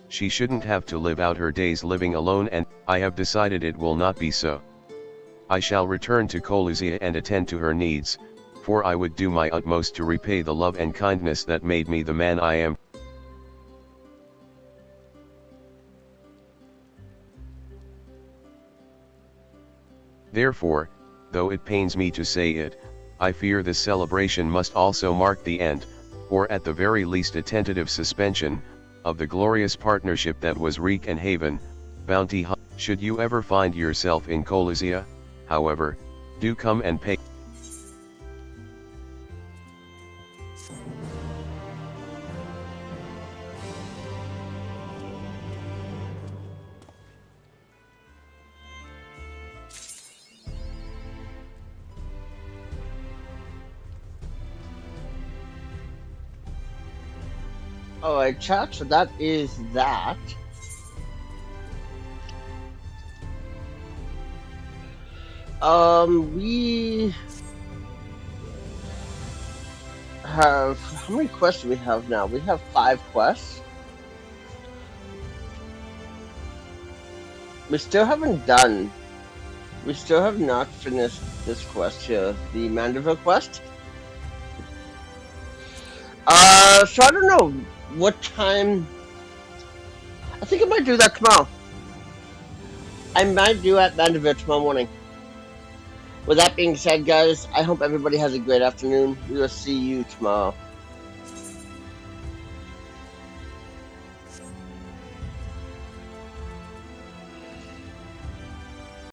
She shouldn't have to live out her days living alone, and I have decided it will not be so. I shall return to Colusia and attend to her needs, for I would do my utmost to repay the love and kindness that made me the man I am. Therefore, though it pains me to say it, I fear this celebration must also mark the end, or at the very least a tentative suspension, of the glorious partnership that was Reek and Haven, Bounty Hunt. Should you ever find yourself in Colusia, however, do come and pay. Alright, chat, so that is that. We have, how many quests do we have now? We have 5 quests. We still have not finished this quest here, the Mandeville quest. So I don't know. what time? I think I might do that tomorrow. I might do at Vanderbilt tomorrow morning. With that being said, guys, I hope everybody has a great afternoon. We will see you tomorrow.